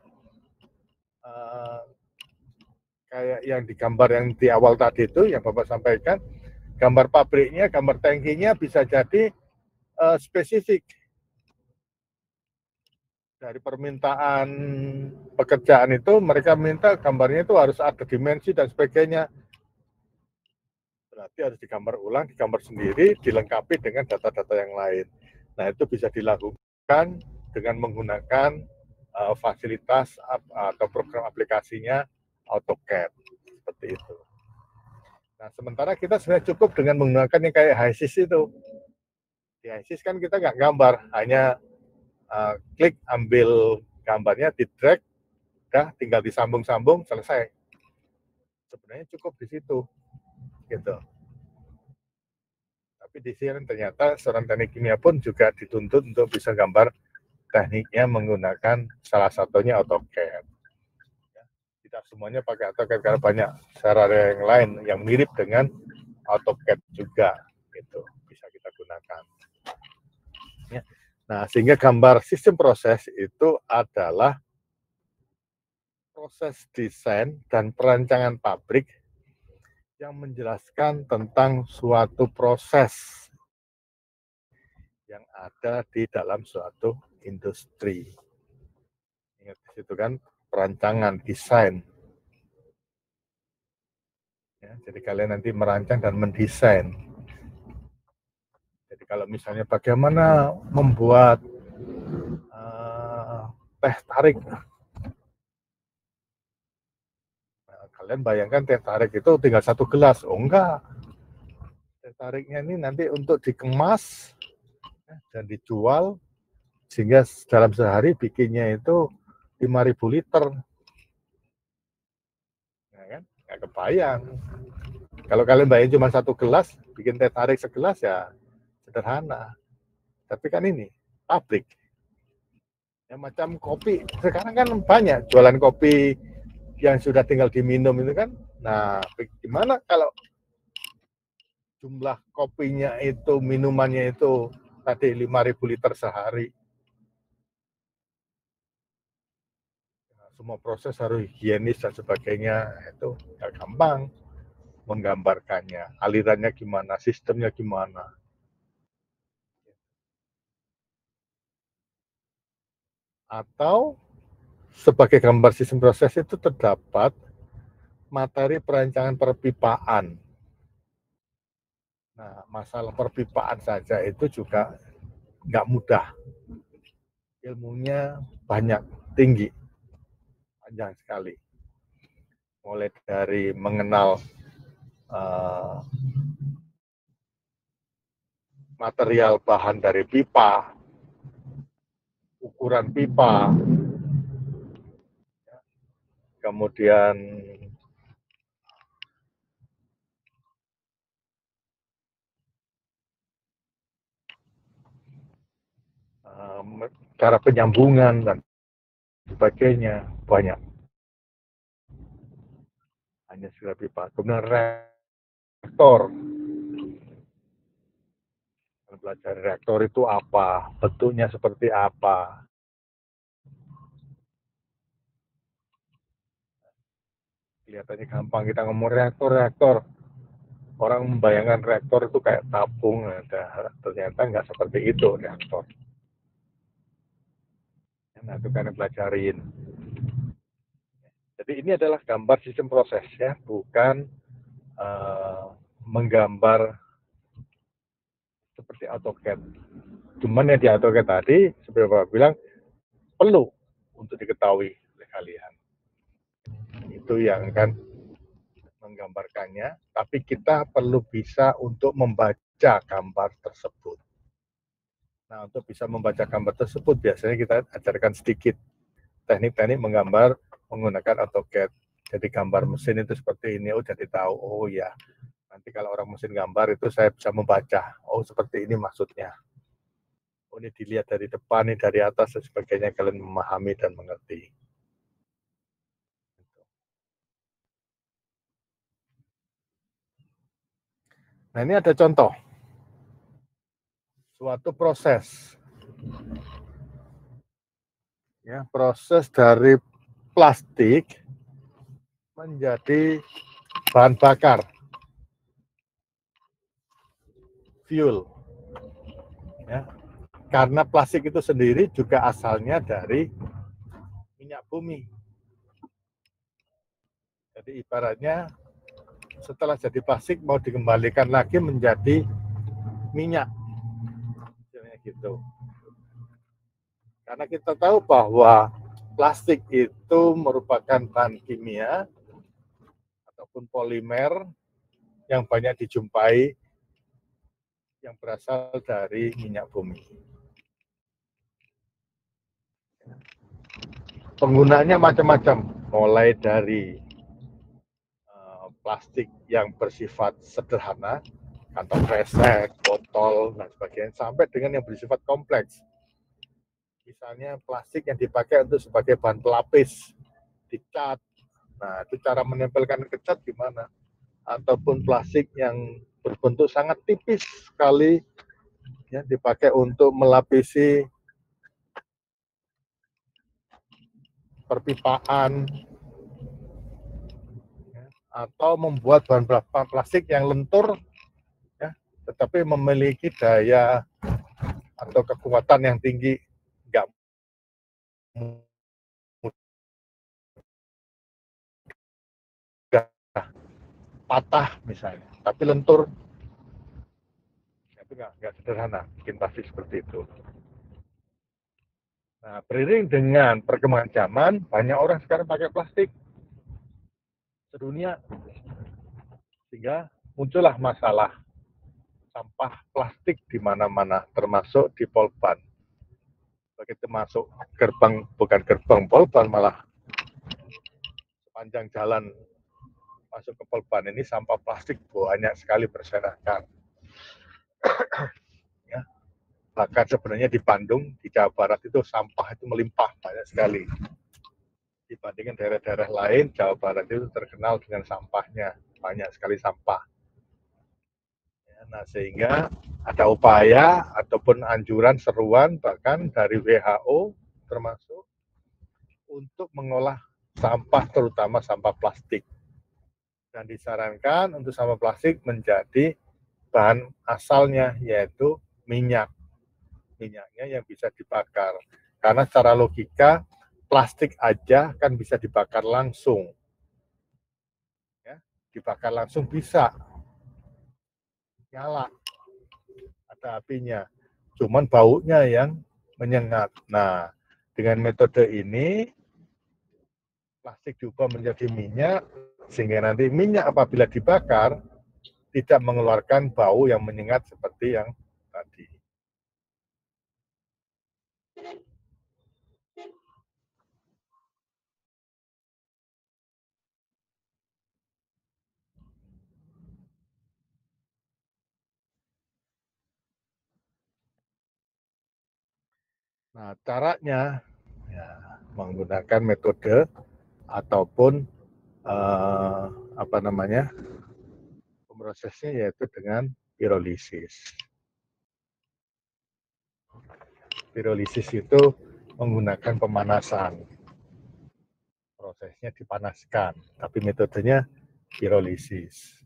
Kayak yang digambar yang di awal tadi itu, yang Bapak sampaikan, gambar pabriknya, gambar tangkinya bisa jadi spesifik. Dari permintaan pekerjaan itu, mereka minta gambarnya itu harus ada dimensi dan sebagainya. Berarti harus digambar ulang, digambar sendiri, dilengkapi dengan data-data yang lain. Nah, itu bisa dilakukan dengan menggunakan fasilitas atau program aplikasinya AutoCAD, seperti itu. Nah, sementara kita sebenarnya cukup dengan menggunakan yang kayak HiSys itu. Di HiSys kan kita nggak gambar, hanya klik, ambil gambarnya, di drag, udah tinggal disambung-sambung, selesai. Sebenarnya cukup di situ, gitu. Tapi di sini ternyata seorang teknik kimia pun juga dituntut untuk bisa gambar tekniknya menggunakan salah satunya AutoCAD. Tidak semuanya pakai AutoCAD karena banyak cara yang lain yang mirip dengan AutoCAD juga, gitu, bisa kita gunakan. Ya. Nah, sehingga gambar sistem proses itu adalah proses desain dan perancangan pabrik yang menjelaskan tentang suatu proses yang ada di dalam suatu industri. Ingat di situ kan, perancangan, desain. Ya, jadi kalian nanti merancang dan mendesain. Jadi kalau misalnya bagaimana membuat teh tarik, nah, kalian bayangkan teh tarik itu tinggal 1 gelas. Oh enggak, teh tariknya ini nanti untuk dikemas dan dijual, sehingga dalam sehari bikinnya itu 5.000 liter. Nah, kan? Nggak kebayang. Kalau kalian bayangin cuma 1 gelas, bikin teh tarik segelas ya sederhana. Tapi kan ini pabrik. Ya, macam kopi. Sekarang kan banyak jualan kopi yang sudah tinggal diminum itu kan. Nah, gimana kalau jumlah kopinya itu, minumannya itu tadi 5.000 liter sehari. Nah, semua proses harus higienis dan sebagainya. Itu nggak gampang menggambarkannya. Alirannya gimana, sistemnya gimana. Atau sebagai gambar sistem proses itu terdapat materi perancangan perpipaan. Nah, masalah perpipaan saja itu juga nggak mudah. Ilmunya banyak, tinggi, panjang sekali. Mulai dari mengenal material bahan dari pipa, ukuran pipa, kemudian cara penyambungan dan sebagainya, banyak. Hanya sekedar pipa. Kemudian reaktor. belajar reaktor itu apa, bentuknya seperti apa. Kelihatannya gampang kita ngomong reaktor. Orang membayangkan reaktor itu kayak tabung, ternyata nggak seperti itu reaktor. Nah, itu kan yang pelajarin. Jadi ini adalah gambar sistem proses ya, bukan menggambar seperti AutoCAD. Cuman yang di AutoCAD tadi, seperti Bapak bilang, perlu untuk diketahui oleh kalian. Itu yang kan menggambarkannya, tapi kita perlu bisa untuk membaca gambar tersebut. Nah, untuk bisa membaca gambar tersebut, biasanya kita ajarkan sedikit teknik-teknik menggambar menggunakan AutoCAD. Jadi gambar mesin itu seperti ini, jadi tahu, oh ya, nanti kalau orang mesin gambar itu saya bisa membaca, oh seperti ini maksudnya. Oh ini dilihat dari depan, ini dari atas, dan sebagainya, kalian memahami dan mengerti. Nah ini ada contoh. Suatu proses. Ya, proses dari plastik menjadi bahan bakar. Fuel. Ya. Karena plastik itu sendiri juga asalnya dari minyak bumi. Jadi ibaratnya setelah jadi plastik mau dikembalikan lagi menjadi minyak. Gitu. Karena kita tahu bahwa plastik itu merupakan bahan kimia ataupun polimer yang banyak dijumpai yang berasal dari minyak bumi. Penggunaannya macam-macam, mulai dari plastik yang bersifat sederhana, kantong kresek, botol, dan sebagainya, sampai dengan yang bersifat kompleks. Misalnya plastik yang dipakai untuk sebagai bahan pelapis, dicat. Nah, itu cara menempelkan ke cat gimana? Ataupun plastik yang berbentuk sangat tipis sekali, ya, dipakai untuk melapisi perpipaan, ya, atau membuat bahan plastik yang lentur, ya, tetapi memiliki daya atau kekuatan yang tinggi, nggak mudah patah misalnya, tapi lentur, itu nggak sederhana bikin plastik seperti itu. Nah, beriring dengan perkembangan zaman, banyak orang sekarang pakai plastik sedunia, sehingga muncullah masalah sampah plastik di mana-mana, termasuk di Polban. Begitu masuk gerbang, bukan gerbang Polban, malah sepanjang jalan masuk ke Polban ini sampah plastik banyak sekali berserakan. Ya. Bahkan sebenarnya di Bandung, di Jawa Barat itu sampah itu melimpah banyak sekali. Dibandingkan daerah-daerah lain, Jawa Barat itu terkenal dengan sampahnya, banyak sekali sampah. Ya, nah, sehingga ada upaya ataupun anjuran, seruan bahkan dari WHO termasuk untuk mengolah sampah, terutama sampah plastik. Dan disarankan untuk sampah plastik menjadi bahan asalnya, yaitu minyak. Minyaknya yang bisa dibakar. Karena secara logika, plastik aja kan bisa dibakar langsung. Ya, dibakar langsung bisa. Nyala. Ada apinya. Cuman baunya yang menyengat. Nah, dengan metode ini, plastik diubah menjadi minyak, sehingga nanti minyak apabila dibakar, tidak mengeluarkan bau yang menyengat seperti yang tadi. Nah, caranya ya, menggunakan metode ataupun pemrosesnya yaitu dengan pirolisis. Pirolisis itu menggunakan pemanasan. Prosesnya dipanaskan, tapi metodenya pirolisis.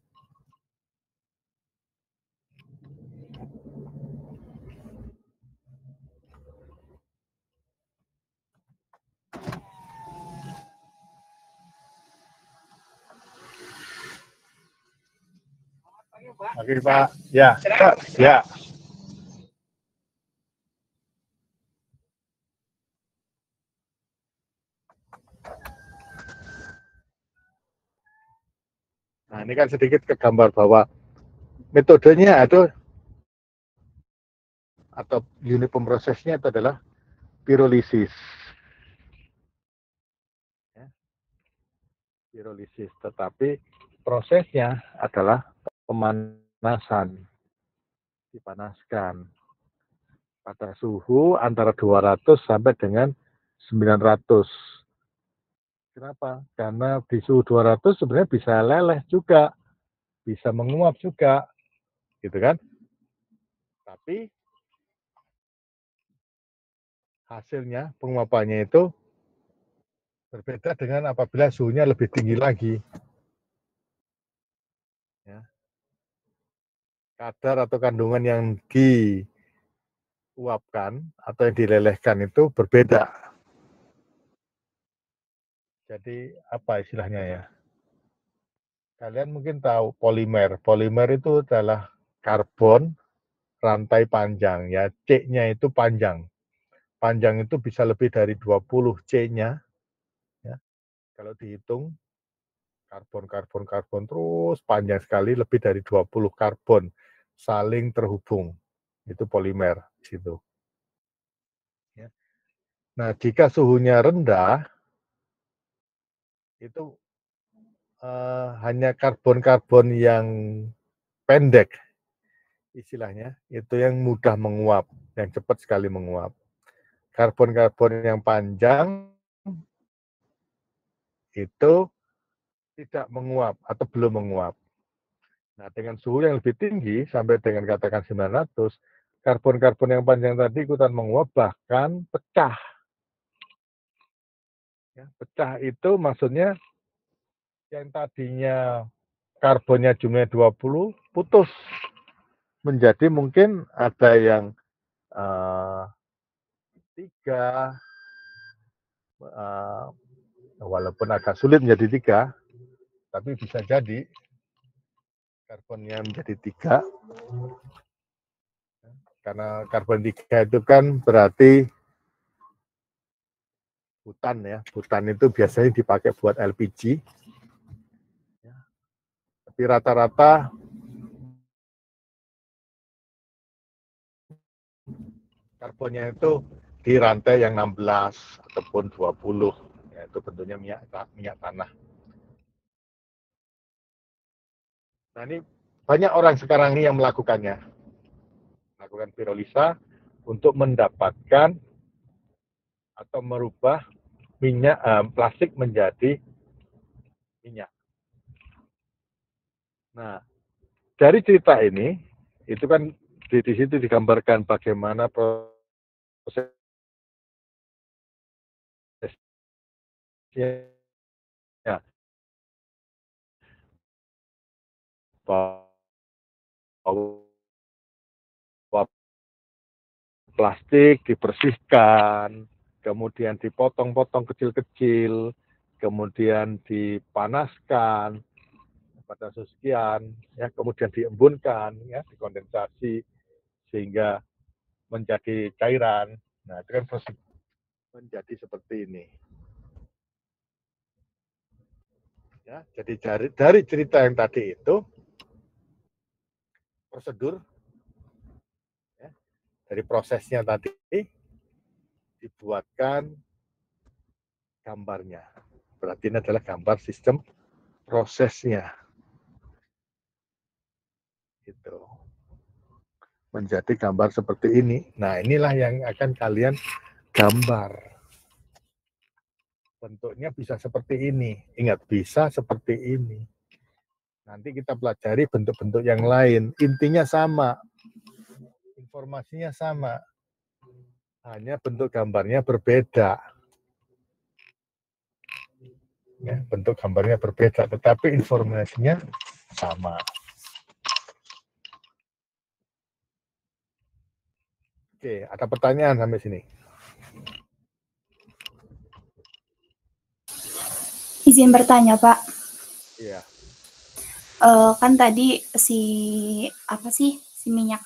Oke, Pak. Ya, Pak. Ya. Nah, ini kan sedikit ke gambar bahwa metodenya itu atau unit pemrosesnya itu adalah pirolisis. Ya. Pirolisis, tetapi prosesnya adalah pemanasan. Dipanaskan pada suhu antara 200 sampai dengan 900. Kenapa? Karena di suhu 200 sebenarnya bisa leleh juga, bisa menguap juga, gitu kan? Tapi hasilnya penguapannya itu berbeda dengan apabila suhunya lebih tinggi lagi. Ya. Kadar atau kandungan yang diuapkan atau yang dilelehkan itu berbeda. Jadi apa istilahnya ya? Kalian mungkin tahu polimer. Polimer itu adalah karbon rantai panjang ya. C-nya itu panjang. Panjang itu bisa lebih dari 20 C-nya. Ya. Kalau dihitung karbon terus panjang sekali, lebih dari 20 karbon saling terhubung. Itu polimer di situ. Ya. Nah, jika suhunya rendah, itu hanya karbon-karbon yang pendek, istilahnya, itu yang mudah menguap, yang cepat sekali menguap. Karbon-karbon yang panjang itu tidak menguap atau belum menguap. Nah, dengan suhu yang lebih tinggi, sampai dengan katakan 900, karbon-karbon yang panjang tadi ikutan menguap, bahkan pecah. Ya, pecah itu maksudnya yang tadinya karbonnya jumlahnya 20, putus. Menjadi mungkin ada yang 3, walaupun agak sulit menjadi 3, tapi bisa jadi karbonnya menjadi 3. Karena karbon 3 itu kan berarti butan ya. Butan itu biasanya dipakai buat LPG. Tapi rata-rata karbonnya itu di rantai yang 16 ataupun 20. Ya, itu bentuknya minyak tanah. Nah, ini banyak orang sekarang ini yang melakukannya. Melakukan pirolisa untuk mendapatkan atau merubah minyak plastik menjadi minyak. Nah, dari cerita ini itu kan di situ digambarkan bagaimana prosesnya ya, bahwa plastik dibersihkan, kemudian dipotong-potong kecil-kecil, kemudian dipanaskan pada suhu sekian, ya, kemudian diembunkan, ya, dikondensasi sehingga menjadi cairan. Nah, itu kan proses menjadi seperti ini. Ya, jadi dari cerita yang tadi itu prosedur, ya, dari prosesnya tadi dibuatkan gambarnya. Berarti ini adalah gambar sistem prosesnya. Gitu. Menjadi gambar seperti ini. Nah, inilah yang akan kalian gambar. Bentuknya bisa seperti ini. Ingat, bisa seperti ini. Nanti kita pelajari bentuk-bentuk yang lain. Intinya sama. Informasinya sama. hanya bentuk gambarnya berbeda. Ya, bentuk gambarnya berbeda, tetapi informasinya sama. Oke, ada pertanyaan sampai sini? Izin bertanya, Pak. Iya. Kan tadi si minyak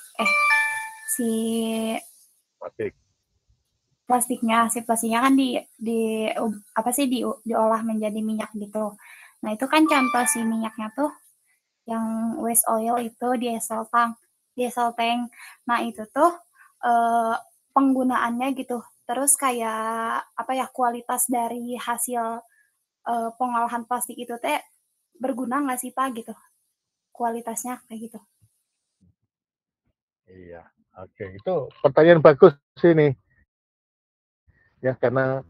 si plastiknya kan diolah menjadi minyak gitu. Nah, itu kan contoh si minyaknya tuh yang waste oil itu diesel tank. Nah, itu tuh penggunaannya gitu. Terus kayak kualitas dari hasil pengolahan plastik itu teh berguna nggak sih, Pak, gitu? Kualitasnya kayak gitu. Iya, oke, itu pertanyaan bagus sini. Ya, karena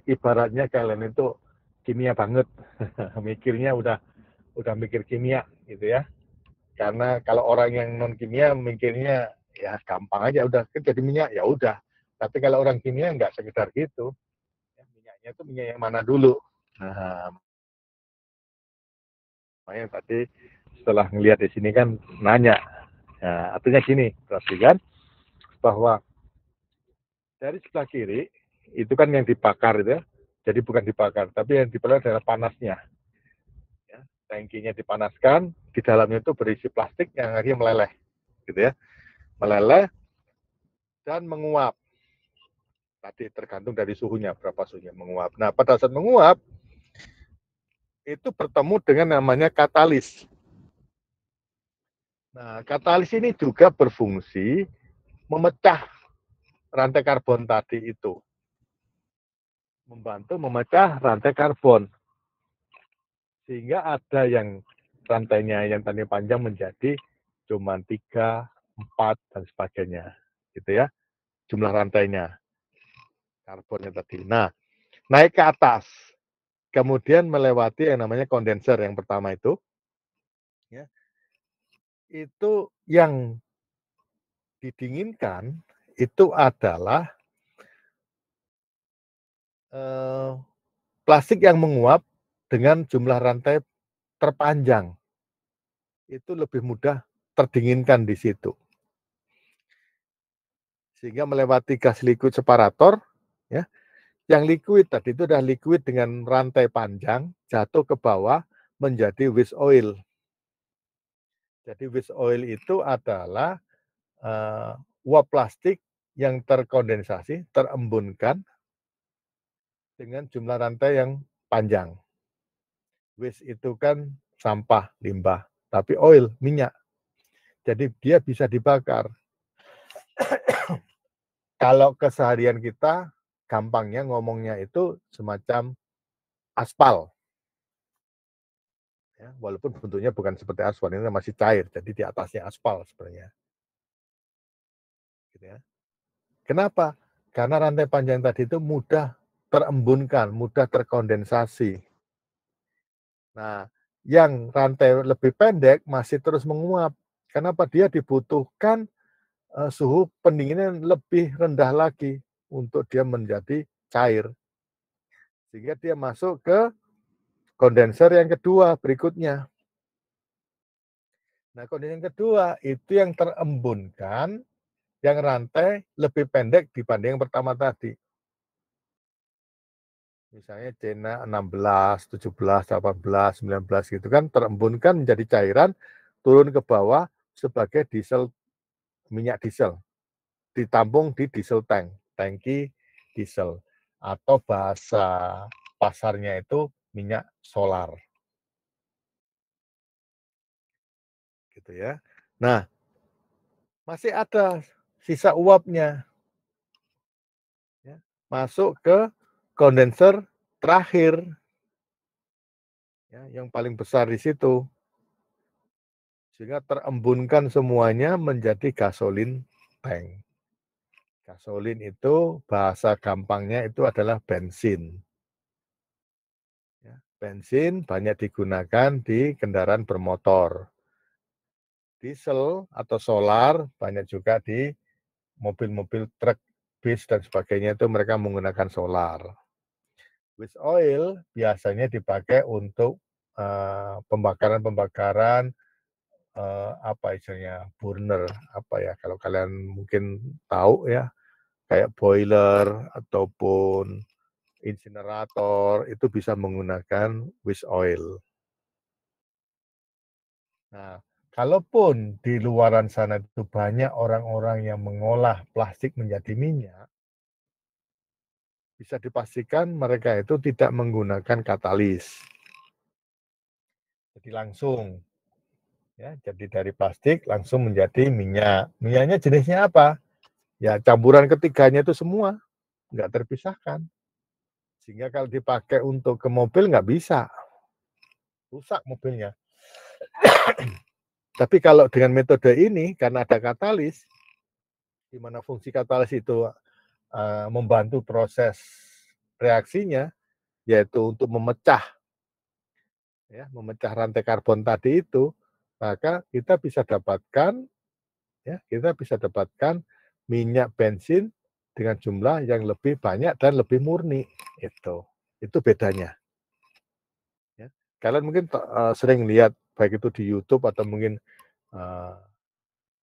ibaratnya kalian itu kimia banget. Mikirnya udah mikir kimia gitu ya. Karena kalau orang yang non kimia mikirnya ya gampang aja, udah jadi minyak ya udah. Tapi kalau orang kimia nggak sekedar gitu. Ya, minyaknya itu minyak yang mana dulu. Nah, makanya tadi setelah ngelihat di sini kan nanya. Nah, artinya gini, perhatikan bahwa dari sebelah kiri itu kan yang dibakar itu ya. Jadi bukan dibakar, tapi yang dibakar adalah panasnya. Ya, tangkinya dipanaskan, di dalamnya itu berisi plastik yang akhirnya meleleh, gitu ya, meleleh dan menguap. Tadi tergantung dari suhunya, berapa suhunya menguap. Nah, pada saat menguap itu bertemu dengan namanya katalis. Nah, katalis ini juga berfungsi memecah rantai karbon tadi itu. Membantu memecah rantai karbon. Sehingga ada yang rantainya yang tadi panjang menjadi cuma 3, 4, dan sebagainya. Gitu ya, jumlah rantainya. Karbonnya tadi. Nah, naik ke atas. Kemudian melewati yang namanya kondenser yang pertama itu. Ya, itu yang didinginkan itu adalah plastik yang menguap dengan jumlah rantai terpanjang. Itu lebih mudah terdinginkan di situ. Sehingga melewati gas liquid separator, ya. Yang liquid tadi itu adalah liquid dengan rantai panjang, jatuh ke bawah menjadi waste oil. Jadi waste oil itu adalah uap plastik yang terkondensasi, terembunkan dengan jumlah rantai yang panjang. Waste itu kan sampah, limbah, tapi oil, minyak. Jadi dia bisa dibakar. Kalau keseharian kita, gampangnya ngomongnya itu semacam aspal. Ya, walaupun bentuknya bukan seperti aspal, ini masih cair, jadi di atasnya aspal sebenarnya. Gitu ya. Kenapa? Karena rantai panjang tadi itu mudah terembunkan, mudah terkondensasi. Nah, yang rantai lebih pendek masih terus menguap. Kenapa? Dia dibutuhkan suhu pendinginan lebih rendah lagi untuk dia menjadi cair. Sehingga dia masuk ke kondenser yang kedua berikutnya. Nah, kondenser yang kedua itu yang terembunkan, yang rantai lebih pendek dibanding yang pertama tadi. Misalnya Cina 16, 17, 18, 19 gitu kan, terembunkan menjadi cairan, turun ke bawah sebagai diesel, minyak diesel, ditampung di diesel tank, tangki diesel, atau bahasa pasarnya itu minyak solar. Gitu ya. Nah, masih ada sisa uapnya. Ya, masuk ke kondenser terakhir. Ya, yang paling besar di situ. Sehingga terembunkan semuanya menjadi gasolin tank. Gasolin itu bahasa gampangnya itu adalah bensin. Ya, bensin banyak digunakan di kendaraan bermotor. Diesel atau solar banyak juga di mobil-mobil truk, bis dan sebagainya itu mereka menggunakan solar. Waste oil biasanya dipakai untuk pembakaran-pembakaran apa istilahnya burner apa ya kalau kalian mungkin tahu ya kayak boiler ataupun insinerator itu bisa menggunakan waste oil. Nah, kalaupun di luaran sana itu banyak orang-orang yang mengolah plastik menjadi minyak, bisa dipastikan mereka itu tidak menggunakan katalis. Jadi langsung ya, jadi dari plastik langsung menjadi minyak. Minyaknya jenisnya apa? Ya campuran ketiganya itu semua, nggak terpisahkan. Sehingga kalau dipakai untuk ke mobil nggak bisa, rusak mobilnya. Tapi kalau dengan metode ini, karena ada katalis, di mana fungsi katalis itu membantu proses reaksinya, yaitu untuk memecah rantai karbon tadi itu, maka kita bisa dapatkan minyak bensin dengan jumlah yang lebih banyak dan lebih murni. Itu bedanya. Ya. Kalian mungkin sering lihat baik itu di YouTube atau mungkin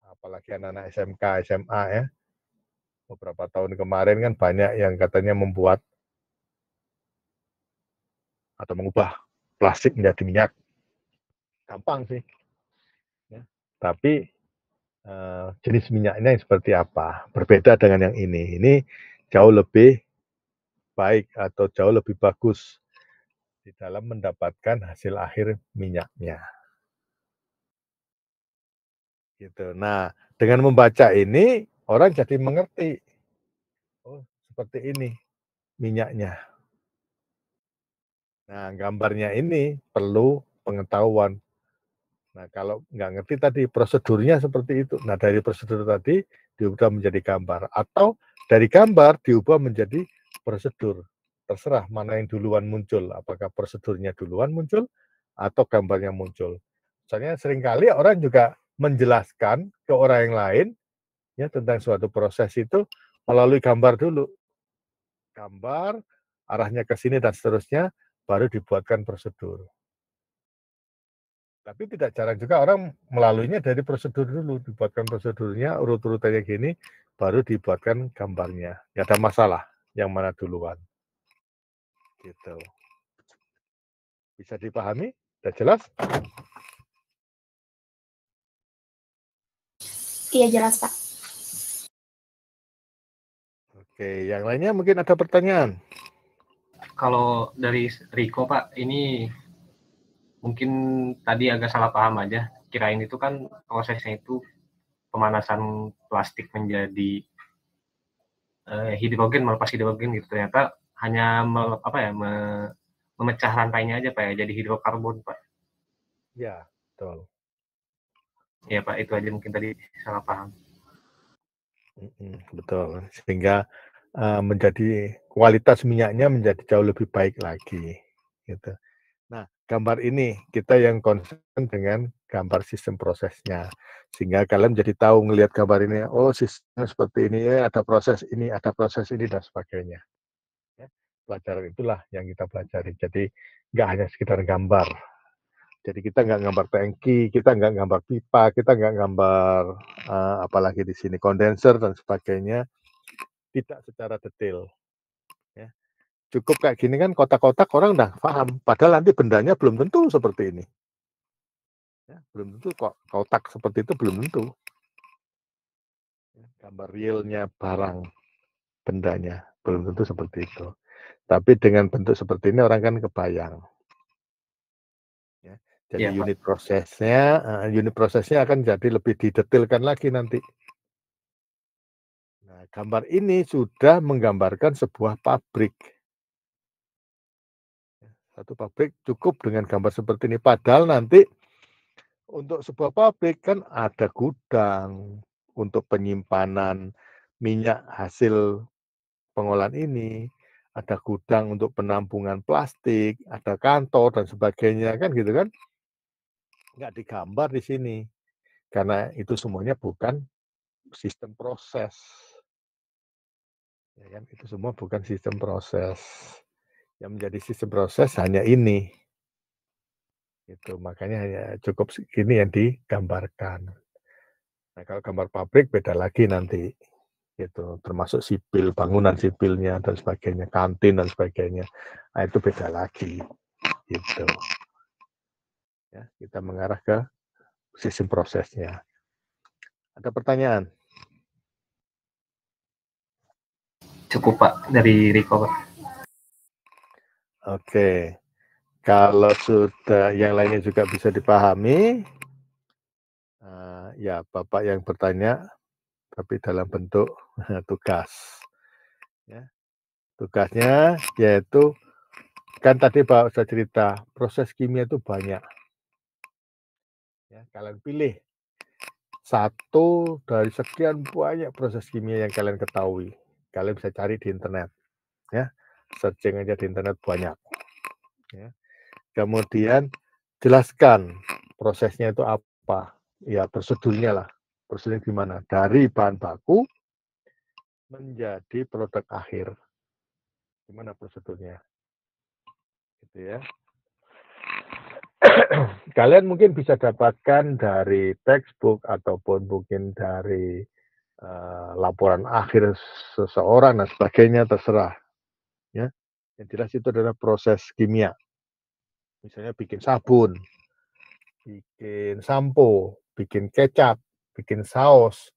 apalagi anak-anak SMK, SMA ya. Beberapa tahun kemarin kan banyak yang katanya membuat atau mengubah plastik menjadi minyak. Gampang sih. Ya. Tapi jenis minyaknya yang seperti apa? Berbeda dengan yang ini. Ini jauh lebih baik atau jauh lebih bagus di dalam mendapatkan hasil akhir minyaknya. Gitu. Nah, dengan membaca ini orang jadi mengerti. Oh, seperti ini minyaknya. Nah, gambarnya ini perlu pengetahuan. Nah, kalau nggak ngerti tadi prosedurnya seperti itu. Nah, dari prosedur tadi diubah menjadi gambar. Atau dari gambar diubah menjadi prosedur. Terserah mana yang duluan muncul. Apakah prosedurnya duluan muncul atau gambarnya muncul. Soalnya seringkali orang juga menjelaskan ke orang yang lain ya tentang suatu proses itu melalui gambar dulu. Gambar, arahnya ke sini dan seterusnya, baru dibuatkan prosedur. Tapi tidak jarang juga orang melaluinya dari prosedur dulu, dibuatkan prosedurnya, urut-urutannya gini, baru dibuatkan gambarnya. Nggak ada masalah, yang mana duluan. Gitu. Bisa dipahami? Sudah jelas? Iya jelas Pak. Oke, yang lainnya mungkin ada pertanyaan? Kalau dari Riko Pak, ini mungkin tadi agak salah paham aja. Kirain itu kan prosesnya itu pemanasan plastik menjadi hidrogen, melepas hidrogen gitu. Ternyata hanya memecah rantainya aja Pak ya, jadi hidrokarbon Pak. Ya, betul. Ya Pak, itu aja mungkin tadi salah paham. Betul, sehingga menjadi kualitas minyaknya menjadi jauh lebih baik lagi. Gitu. Nah, gambar ini kita yang concern dengan gambar sistem prosesnya, sehingga kalian jadi tahu ngelihat gambar ini, oh sistemnya seperti ini, ada proses ini, dan sebagainya. Ya, pelajaran itulah yang kita pelajari. Jadi nggak hanya sekedar gambar. Jadi kita nggak gambar tangki, kita nggak gambar pipa, kita nggak gambar apalagi di sini kondenser dan sebagainya, tidak secara detail. Ya. Cukup kayak gini kan kotak-kotak orang udah paham, padahal nanti bendanya belum tentu seperti ini. Ya, belum tentu kok kotak seperti itu belum tentu. Gambar realnya barang bendanya belum tentu seperti itu. Tapi dengan bentuk seperti ini orang kan kebayang. Ya. Jadi Ya, unit prosesnya akan jadi lebih didetailkan lagi nanti. Nah, gambar ini sudah menggambarkan sebuah pabrik. Satu pabrik cukup dengan gambar seperti ini. Padahal nanti untuk sebuah pabrik kan ada gudang untuk penyimpanan minyak hasil pengolahan ini, ada gudang untuk penampungan plastik, ada kantor dan sebagainya kan gitu kan. Nggak digambar di sini. Karena itu semuanya bukan sistem proses. Ya kan? Itu semua bukan sistem proses. Yang menjadi sistem proses hanya ini. Itu makanya hanya cukup segini yang digambarkan. Nah, kalau gambar pabrik beda lagi nanti. Gitu, termasuk sipil, bangunan sipilnya dan sebagainya, kantin dan sebagainya. Nah, itu beda lagi. Gitu. Ya, kita mengarah ke sistem prosesnya. Ada pertanyaan? Cukup Pak dari Riko Pak. Oke. Kalau sudah yang lainnya juga bisa dipahami, ya Bapak yang bertanya, tapi dalam bentuk tugas. Ya. Tugasnya yaitu, kan tadi Pak sudah cerita, proses kimia itu banyak. Ya, kalian pilih satu dari sekian banyak proses kimia yang kalian ketahui. Kalian bisa cari di internet. Ya, searching aja di internet banyak. Ya. Kemudian jelaskan prosesnya itu apa. Ya, prosedurnya lah. Prosedurnya gimana? Dari bahan baku menjadi produk akhir. Gimana prosedurnya? Gitu ya. Kalian mungkin bisa dapatkan dari textbook ataupun mungkin dari laporan akhir seseorang dan sebagainya, terserah. Ya. Yang jelas itu adalah proses kimia. Misalnya bikin sabun, bikin sampo, bikin kecap, bikin saus,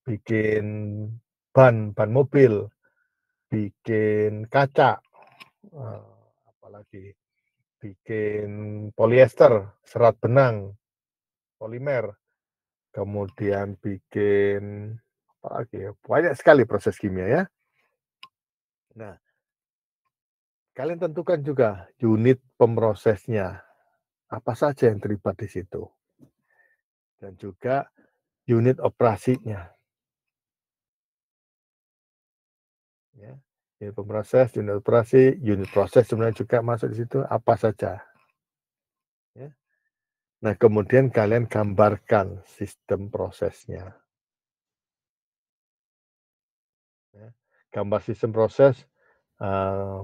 bikin ban mobil, bikin kaca, apalagi bikin polyester, serat benang, polimer, kemudian bikin apa lagi ya, banyak sekali proses kimia ya. Nah, kalian tentukan juga unit pemrosesnya, apa saja yang terlibat di situ, dan juga unit operasinya. Ya, unit pemroses, unit operasi, unit proses sebenarnya juga masuk di situ, apa saja. Ya. Nah, kemudian kalian gambarkan sistem prosesnya. Ya. Gambar sistem proses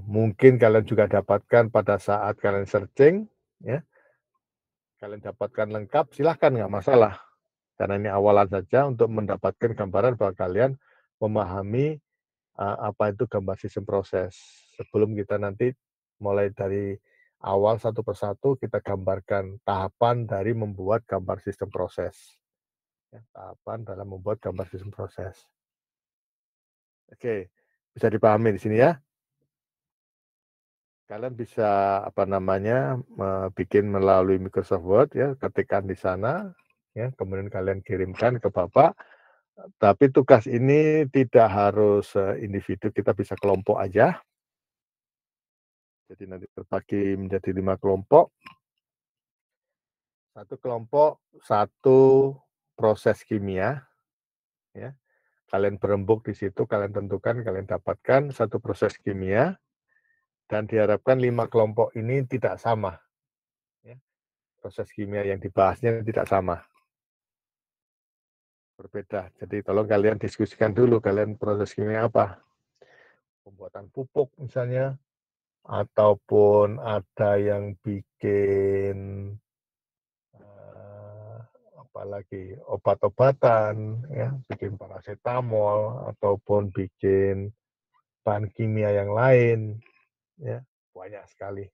mungkin kalian juga dapatkan pada saat kalian searching, ya. Kalian dapatkan lengkap, silahkan, nggak masalah. Karena ini awalan saja untuk mendapatkan gambaran bahwa kalian memahami apa itu gambar sistem proses. Sebelum kita nanti mulai dari awal satu persatu, kita gambarkan tahapan dari membuat gambar sistem proses. Ya, tahapan dalam membuat gambar sistem proses. Oke, bisa dipahami di sini ya. Kalian bisa bikin melalui Microsoft Word ya, ketikkan di sana ya, kemudian kalian kirimkan ke Bapak. Tapi tugas ini tidak harus individu, kita bisa kelompok aja. Jadi nanti terbagi menjadi 5 kelompok. Satu kelompok, satu proses kimia. Ya. Kalian berembuk di situ, kalian tentukan, kalian dapatkan satu proses kimia. Dan diharapkan 5 kelompok ini tidak sama. Ya. Proses kimia yang dibahasnya tidak sama. Berbeda. Jadi tolong kalian diskusikan dulu, kalian proses kimia apa. Pembuatan pupuk misalnya, ataupun ada yang bikin apalagi obat-obatan, ya, bikin paracetamol, ataupun bikin bahan kimia yang lain, ya, banyak sekali.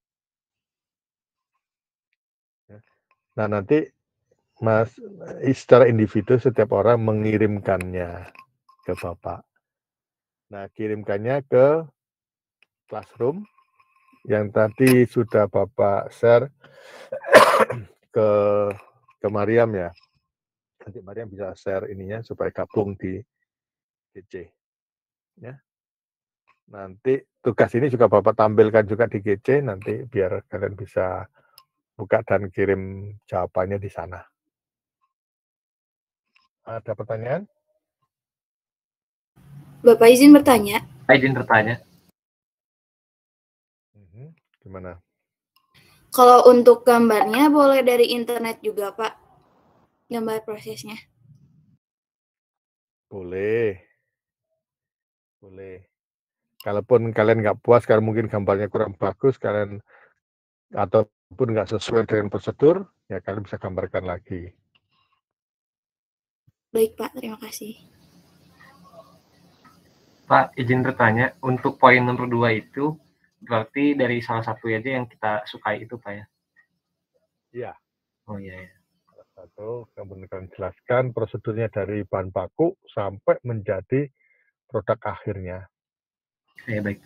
Nah, nanti Mas, secara individu setiap orang mengirimkannya ke Bapak. Nah, kirimkannya ke Classroom yang tadi sudah Bapak share ke Mariam ya. Nanti Mariam bisa share ininya supaya gabung di GC. Ya. Nanti tugas ini juga Bapak tampilkan juga di GC, nanti biar kalian bisa buka dan kirim jawabannya di sana. Ada pertanyaan? Bapak izin bertanya. Izin bertanya. Gimana? Kalau untuk gambarnya boleh dari internet juga, Pak? Gambar prosesnya. Boleh. Boleh. Kalaupun kalian nggak puas, karena mungkin gambarnya kurang bagus, kalian ataupun nggak sesuai dengan prosedur, ya kalian bisa gambarkan lagi. Baik Pak, terima kasih. Pak, izin bertanya, untuk poin nomor 2 itu berarti dari salah satu aja yang kita sukai itu, Pak ya? Iya. Oh iya. Salah satu, kemudian kalian jelaskan prosedurnya dari bahan baku sampai menjadi produk akhirnya. Ya, baik.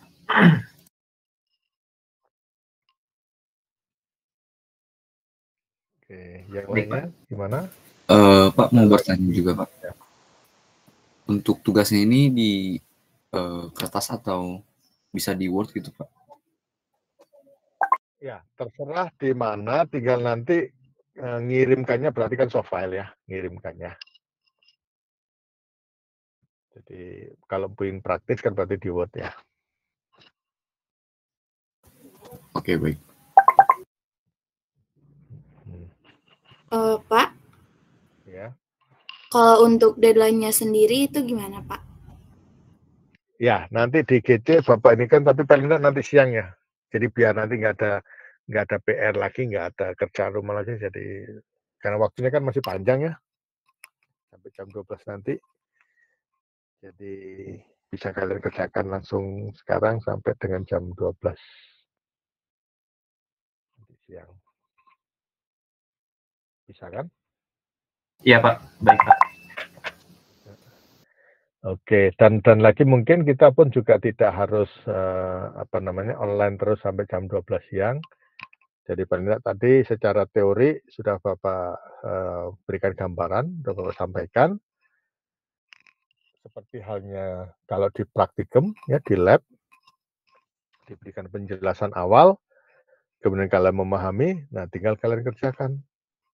Oke, yang Baik, lainnya gimana? Pak mau bertanya juga Pak. Untuk tugasnya ini di kertas atau bisa di Word gitu Pak? Ya, terserah di mana, tinggal nanti ngirimkannya berarti kan soft file ya, ngirimkannya. Jadi kalau puing praktis kan berarti di Word ya. Oke, baik. Pak, Ya. kalau untuk deadline-nya sendiri itu gimana Pak? Ya, nanti di GC Bapak ini kan tapi paling enggak nanti siang ya. Jadi biar nanti nggak ada PR lagi, nggak ada kerjaan rumah lagi. Jadi karena waktunya kan masih panjang ya, sampai jam 12 nanti. Jadi bisa kalian kerjakan langsung sekarang sampai dengan jam 12 nanti siang. Bisa kan? Iya Pak, baik Pak. Oke, dan lagi mungkin kita pun juga tidak harus online terus sampai jam 12 siang. Jadi paling tidak tadi secara teori sudah Bapak berikan gambaran, sudah Bapak sampaikan. Seperti halnya kalau di praktikum ya di lab diberikan penjelasan awal, kemudian kalian memahami, nah tinggal kalian kerjakan.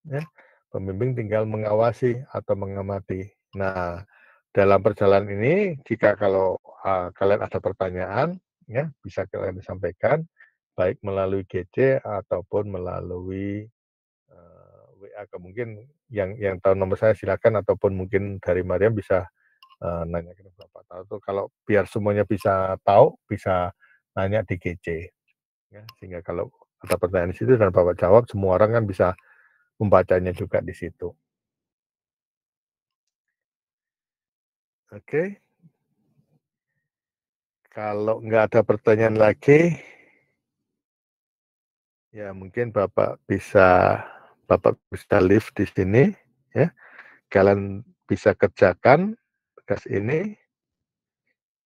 Ya. Pembimbing tinggal mengawasi atau mengamati. Nah, dalam perjalanan ini, jika kalau kalian ada pertanyaan, ya bisa kalian sampaikan, baik melalui GC ataupun melalui WA. Mungkin yang tahu nomor saya silakan, ataupun mungkin dari Mariam bisa nanya ke Bapak tahu. Kalau biar semuanya bisa tahu, bisa nanya di GC. Ya, sehingga kalau ada pertanyaan di situ dan Bapak jawab, semua orang kan bisa membacanya juga di situ. Oke. Kalau nggak ada pertanyaan lagi, ya mungkin Bapak bisa live di sini, ya. Kalian bisa kerjakan tugas ini,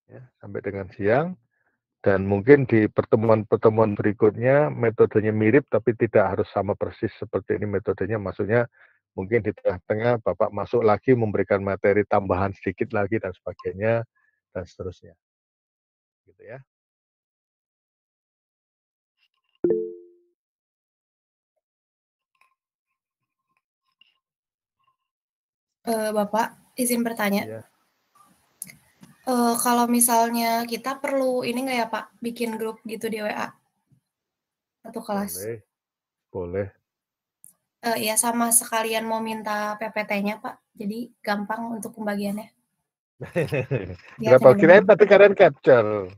ya, sampai dengan siang. Dan mungkin di pertemuan-pertemuan berikutnya metodenya mirip, tapi tidak harus sama persis seperti ini metodenya. Maksudnya mungkin di tengah-tengah Bapak masuk lagi memberikan materi tambahan sedikit lagi dan sebagainya dan seterusnya. Gitu ya. Bapak, izin bertanya. Ya. Kalau misalnya kita perlu ini nggak ya Pak, bikin grup gitu di WA? Satu kelas. Boleh. Ya sama sekalian mau minta PPT-nya Pak, jadi gampang untuk pembagiannya. Ya, Kenapa? Kirain tadi kalian capture.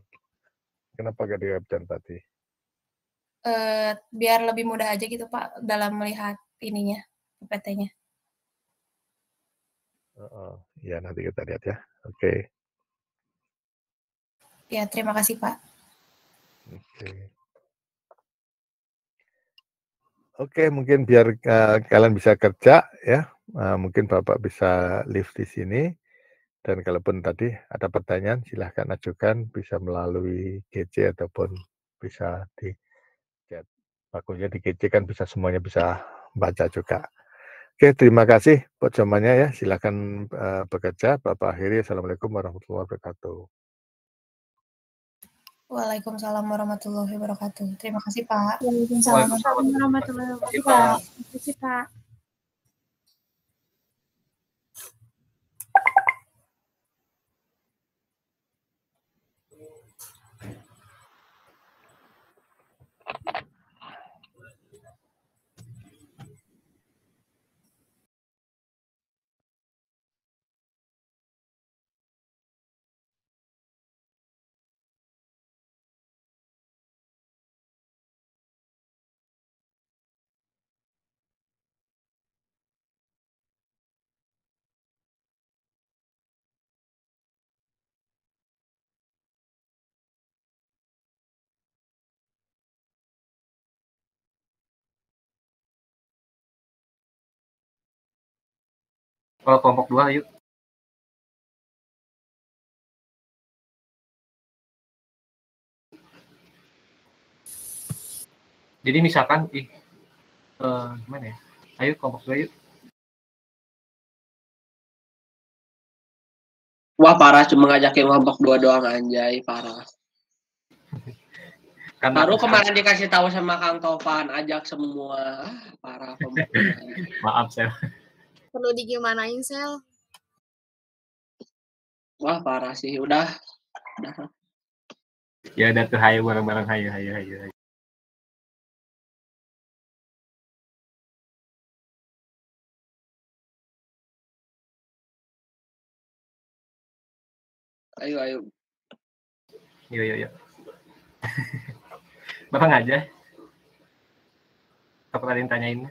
Kenapa gak di capture tadi? Biar lebih mudah aja gitu Pak dalam melihat ininya, PPT-nya. Ya nanti kita lihat ya. Oke. Ya, terima kasih Pak. Oke, mungkin biar kalian bisa kerja ya. Mungkin Bapak bisa live di sini. Dan kalaupun tadi ada pertanyaan, silahkan ajukan, bisa melalui GC ataupun bisa di chat. Bagusnya di GC kan bisa semuanya bisa baca juga. Oke, terima kasih buat zamannya ya. Silahkan bekerja. Bapak akhiri. Assalamualaikum warahmatullahi wabarakatuh. Waalaikumsalam warahmatullahi wabarakatuh. Terima kasih Pak. Waalaikumsalam warahmatullahi wabarakatuh. Terima kasih Pak. Kalau kelompok 2 yuk. Jadi misalkan gimana ya? Ayo kelompok 2 yuk. Wah parah, cuma ngajakin kelompok 2 doang anjay, parah. Karena Baru kemarin dikasih tahu sama Kang Topan, ajak semua. Parah kelompok 2. Maaf, Sel. Perlu digimanain, Sel? Wah parah sih, udah. Ya udah tuh, hayu bareng-bareng, hayu. Ayo. Yuk. Bapak aja. Apa kalian tanyain?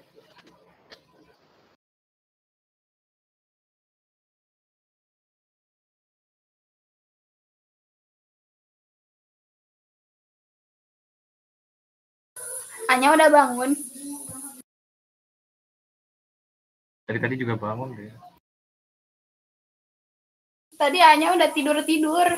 Anya udah bangun. Dari tadi juga bangun deh. Tadi Anya udah tidur.